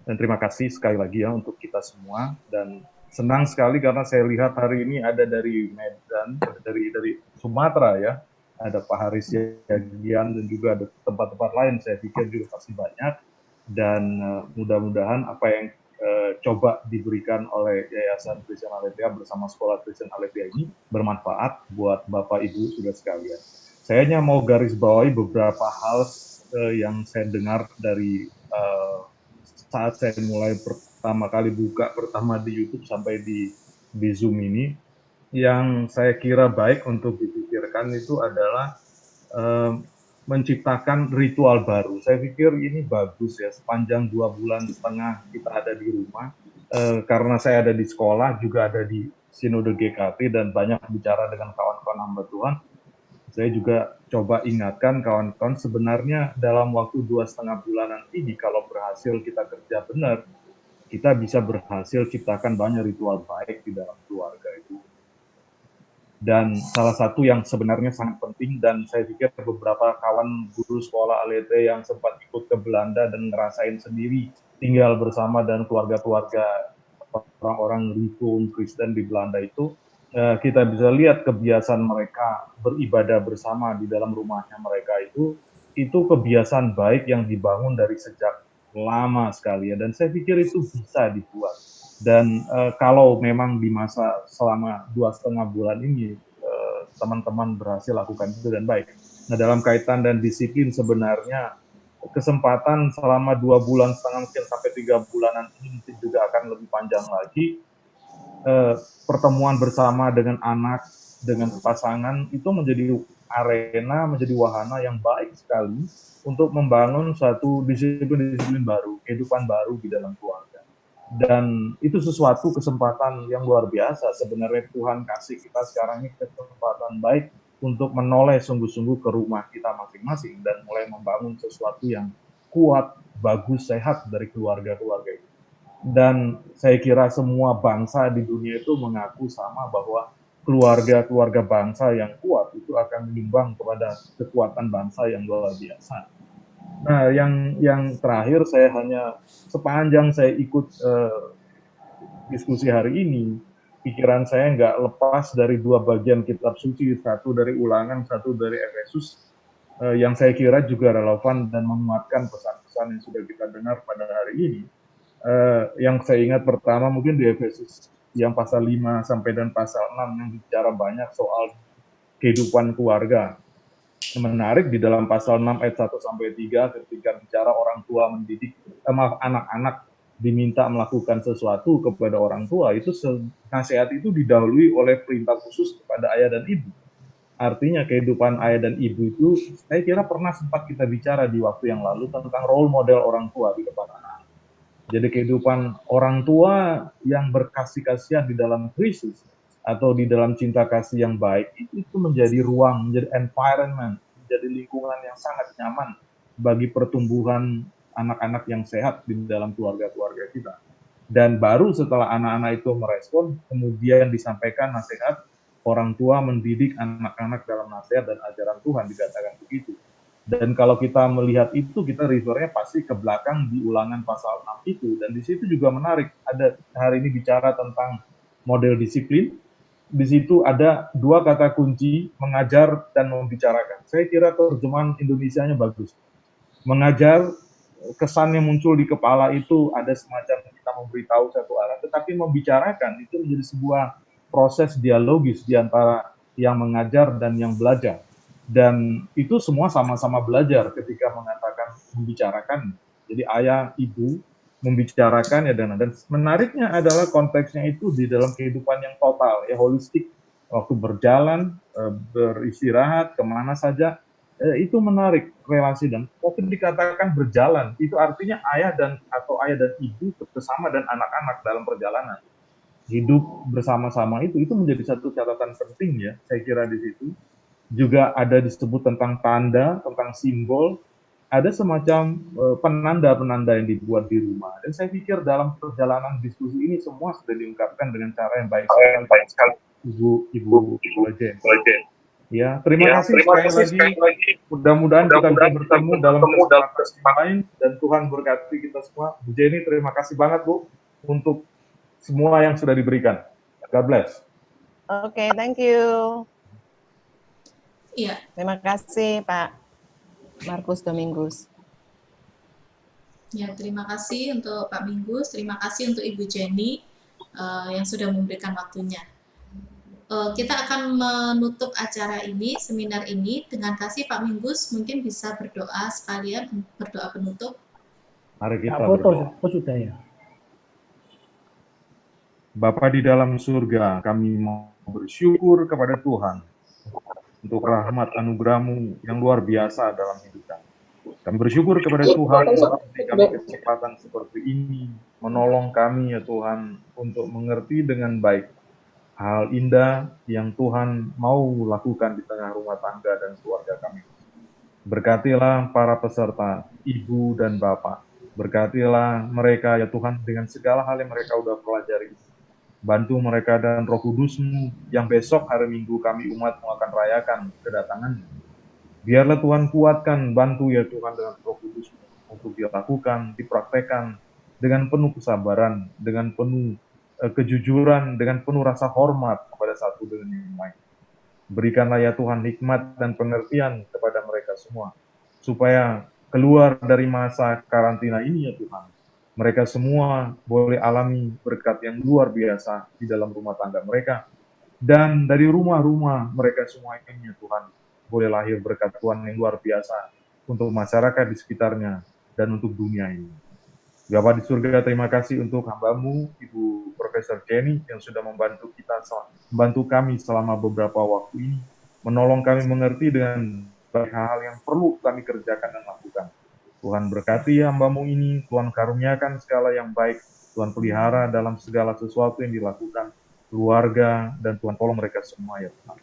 Dan terima kasih sekali lagi ya untuk kita semua, dan senang sekali karena saya lihat hari ini ada dari Medan, dari Sumatera ya, ada Pak Haris Yagian dan juga ada tempat-tempat lain, saya pikir juga pasti banyak, dan mudah-mudahan apa yang coba diberikan oleh Yayasan Kristen Aletheia bersama Sekolah Kristen Aletheia ini bermanfaat buat Bapak Ibu sudah sekalian. Saya hanya mau garis bawahi beberapa hal yang saya dengar dari saat saya mulai pertama kali buka pertama di YouTube sampai di Zoom ini, yang saya kira baik untuk dipikirkan itu adalah menciptakan ritual baru. Saya pikir ini bagus ya, sepanjang 2,5 bulan kita ada di rumah, karena saya ada di sekolah, juga ada di Sinode GKT dan banyak bicara dengan kawan-kawan hamba Tuhan. Saya juga coba ingatkan kawan-kawan, sebenarnya dalam waktu 2,5 bulanan ini, kalau berhasil kita kerja benar, kita bisa berhasil ciptakan banyak ritual baik di dalam keluarga itu. Dan salah satu yang sebenarnya sangat penting, dan saya pikir beberapa kawan guru sekolah Aletheia yang sempat ikut ke Belanda dan ngerasain sendiri tinggal bersama dan keluarga-keluarga orang-orang Rifun Kristen di Belanda itu, kita bisa lihat kebiasaan mereka beribadah bersama di dalam rumahnya mereka itu kebiasaan baik yang dibangun dari sejak lama sekali ya, dan saya pikir itu bisa dibuat. Dan kalau memang di masa selama 2,5 bulan ini teman-teman berhasil lakukan itu dan baik. Nah, dalam kaitan dan disiplin, sebenarnya kesempatan selama 2,5 bulan mungkin sampai 3 bulanan ini mungkin juga akan lebih panjang lagi. Pertemuan bersama dengan anak, dengan pasangan itu menjadi arena, menjadi wahana yang baik sekali untuk membangun satu disiplin-disiplin baru, kehidupan baru di dalam keluarga. Dan itu sesuatu kesempatan yang luar biasa. Sebenarnya Tuhan kasih kita sekarang ini kesempatan baik untuk menoleh sungguh-sungguh ke rumah kita masing-masing dan mulai membangun sesuatu yang kuat, bagus, sehat dari keluarga-keluarga itu. Dan saya kira semua bangsa di dunia itu mengaku sama bahwa keluarga-keluarga bangsa yang kuat itu akan menyumbang kepada kekuatan bangsa yang luar biasa. Nah, yang terakhir, saya hanya sepanjang saya ikut diskusi hari ini, pikiran saya nggak lepas dari 2 bagian kitab suci, satu dari Ulangan, satu dari Efesus, yang saya kira juga relevan dan menguatkan pesan-pesan yang sudah kita dengar pada hari ini. Yang saya ingat pertama mungkin di Efesus yang pasal 5 sampai dan pasal 6 yang bicara banyak soal kehidupan keluarga. Menarik di dalam pasal 6 ayat 1 sampai 3 ketika bicara orang tua mendidik anak-anak diminta melakukan sesuatu kepada orang tua, itu nasihat itu didahului oleh perintah khusus kepada ayah dan ibu. Artinya kehidupan ayah dan ibu itu saya kira pernah sempat kita bicara di waktu yang lalu tentang role model orang tua di depan anak. Jadi kehidupan orang tua yang berkasih-kasihan di dalam Kristus atau di dalam cinta kasih yang baik itu menjadi ruang, menjadi environment, menjadi lingkungan yang sangat nyaman bagi pertumbuhan anak-anak yang sehat di dalam keluarga-keluarga kita. Dan baru setelah anak-anak itu merespon, kemudian disampaikan nasihat, orang tua mendidik anak-anak dalam nasihat dan ajaran Tuhan, dikatakan begitu. Dan kalau kita melihat itu, kita refernya pasti ke belakang di Ulangan pasal 6 itu. Dan di situ juga menarik, ada hari ini bicara tentang model disiplin. Di situ ada 2 kata kunci, mengajar dan membicarakan. Saya kira terjemahan Indonesianya bagus. Mengajar, kesannya muncul di kepala itu ada semacam kita memberitahu satu arah, tetapi membicarakan itu menjadi sebuah proses dialogis di antara yang mengajar dan yang belajar. Dan itu semua sama-sama belajar ketika mengatakan membicarakan. Jadi ayah, ibu membicarakan ya, dan menariknya adalah konteksnya itu di dalam kehidupan yang total ya, holistik, waktu berjalan, beristirahat, kemana saja, itu menarik relasi. Dan waktu dikatakan berjalan, itu artinya ayah dan ibu bersama dan anak-anak dalam perjalanan hidup bersama-sama itu menjadi satu catatan penting ya, saya kira di situ. Juga ada disebut tentang tanda, tentang simbol, ada semacam penanda-penanda yang dibuat di rumah. Dan saya pikir dalam perjalanan diskusi ini semua sudah diungkapkan dengan cara yang baik sekali, Ibu Jen. Ya, terima kasih sekali lagi. Mudah-mudahan kita bisa bertemu dalam kesempatan lain dan Tuhan berkati kita semua. Bu Jenny, terima kasih banget Bu untuk semua yang sudah diberikan. God bless. Oke, thank you. Iya. Terima kasih Pak Markus Domingus. Ya, terima kasih untuk Pak Minggus, terima kasih untuk Ibu Jenny yang sudah memberikan waktunya. Kita akan menutup acara ini, seminar ini, dengan kasih Pak Minggus mungkin bisa berdoa sekalian, berdoa penutup. Mari kita berdoa. Sudah ya. Bapa di dalam surga, kami mau bersyukur kepada Tuhan untuk rahmat anugerah-Mu yang luar biasa dalam hidup kami. Kami bersyukur kepada Tuhan yang memberi kami kesempatan seperti ini, menolong kami ya Tuhan untuk mengerti dengan baik hal indah yang Tuhan mau lakukan di tengah rumah tangga dan keluarga kami. Berkatilah para peserta, Ibu dan Bapak. Berkatilah mereka ya Tuhan dengan segala hal yang mereka sudah pelajari. Bantu mereka dan Roh Kudus-Mu yang besok hari Minggu kami umat-Mu akan rayakan kedatangan. Biarlah Tuhan kuatkan, bantu ya Tuhan dengan Roh Kudus-Mu untuk dilakukan, dipraktekkan dengan penuh kesabaran, dengan penuh kejujuran, dengan penuh rasa hormat kepada satu dengan yang lain. Berikanlah ya Tuhan hikmat dan pengertian kepada mereka semua, supaya keluar dari masa karantina ini ya Tuhan. Mereka semua boleh alami berkat yang luar biasa di dalam rumah tangga mereka. Dan dari rumah-rumah mereka semua ini ya Tuhan, boleh lahir berkat Tuhan yang luar biasa untuk masyarakat di sekitarnya dan untuk dunia ini. Bapa di surga, terima kasih untuk hamba-Mu, Ibu Profesor Jenny, yang sudah membantu kami selama beberapa waktu ini, menolong kami mengerti dengan banyak hal yang perlu kami kerjakan dan lakukan. Tuhan berkati hamba-Mu ini, Tuhan karuniakan segala yang baik, Tuhan pelihara dalam segala sesuatu yang dilakukan, keluarga, dan Tuhan tolong mereka semua ya Tuhan.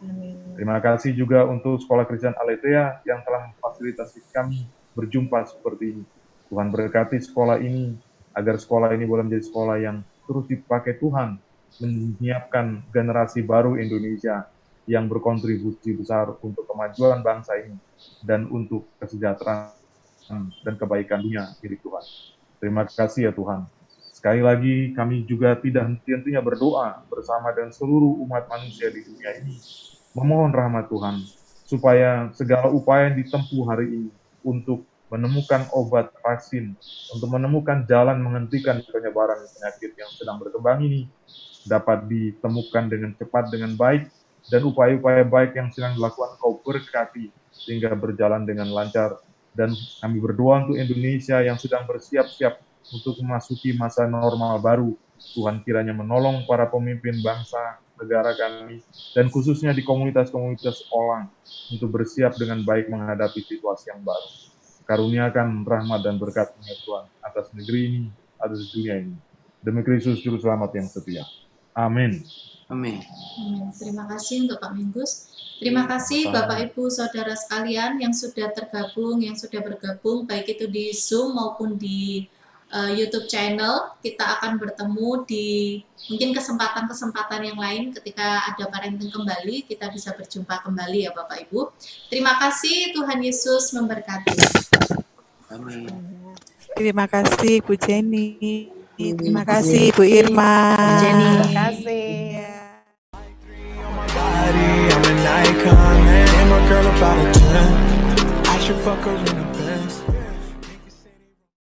Terima kasih juga untuk Sekolah Kristen Aletheia yang telah memfasilitasi kami berjumpa seperti ini. Tuhan berkati sekolah ini, agar sekolah ini boleh menjadi sekolah yang terus dipakai Tuhan, menyiapkan generasi baru Indonesia yang berkontribusi besar untuk kemajuan bangsa ini, dan untuk kesejahteraan dan kebaikan dunia milik Tuhan. Terima kasih ya Tuhan. Sekali lagi kami juga tidak henti-hentinya berdoa bersama dengan seluruh umat manusia di dunia ini, memohon rahmat Tuhan, supaya segala upaya yang ditempuh hari ini untuk menemukan obat vaksin, untuk menemukan jalan menghentikan penyebaran penyakit yang sedang berkembang ini, dapat ditemukan dengan cepat, dengan baik, dan upaya-upaya baik yang sedang dilakukan Kau berkati, sehingga berjalan dengan lancar. Dan kami berdoa untuk Indonesia yang sedang bersiap-siap untuk memasuki masa normal baru. Tuhan kiranya menolong para pemimpin bangsa, negara kami, dan khususnya di komunitas-komunitas sekolah untuk bersiap dengan baik menghadapi situasi yang baru. Karuniakan rahmat dan berkat-Nya Tuhan atas negeri ini, atas dunia ini. Demi Kristus Juru Selamat yang setia. Amin. Amin. Terima kasih untuk Pak Minggus. Terima kasih Bapak Ibu Saudara sekalian yang sudah tergabung, yang sudah bergabung baik itu di Zoom maupun di YouTube channel. Kita akan bertemu di mungkin kesempatan-kesempatan yang lain ketika ada parenting kembali, kita bisa berjumpa kembali ya Bapak Ibu. Terima kasih, Tuhan Yesus memberkati. Amin. Terima kasih Bu Jenny. Terima kasih Bu Irma. Terima kasih. I'm an icon, man. And my girl about a 10. I should fuck her in a Benz.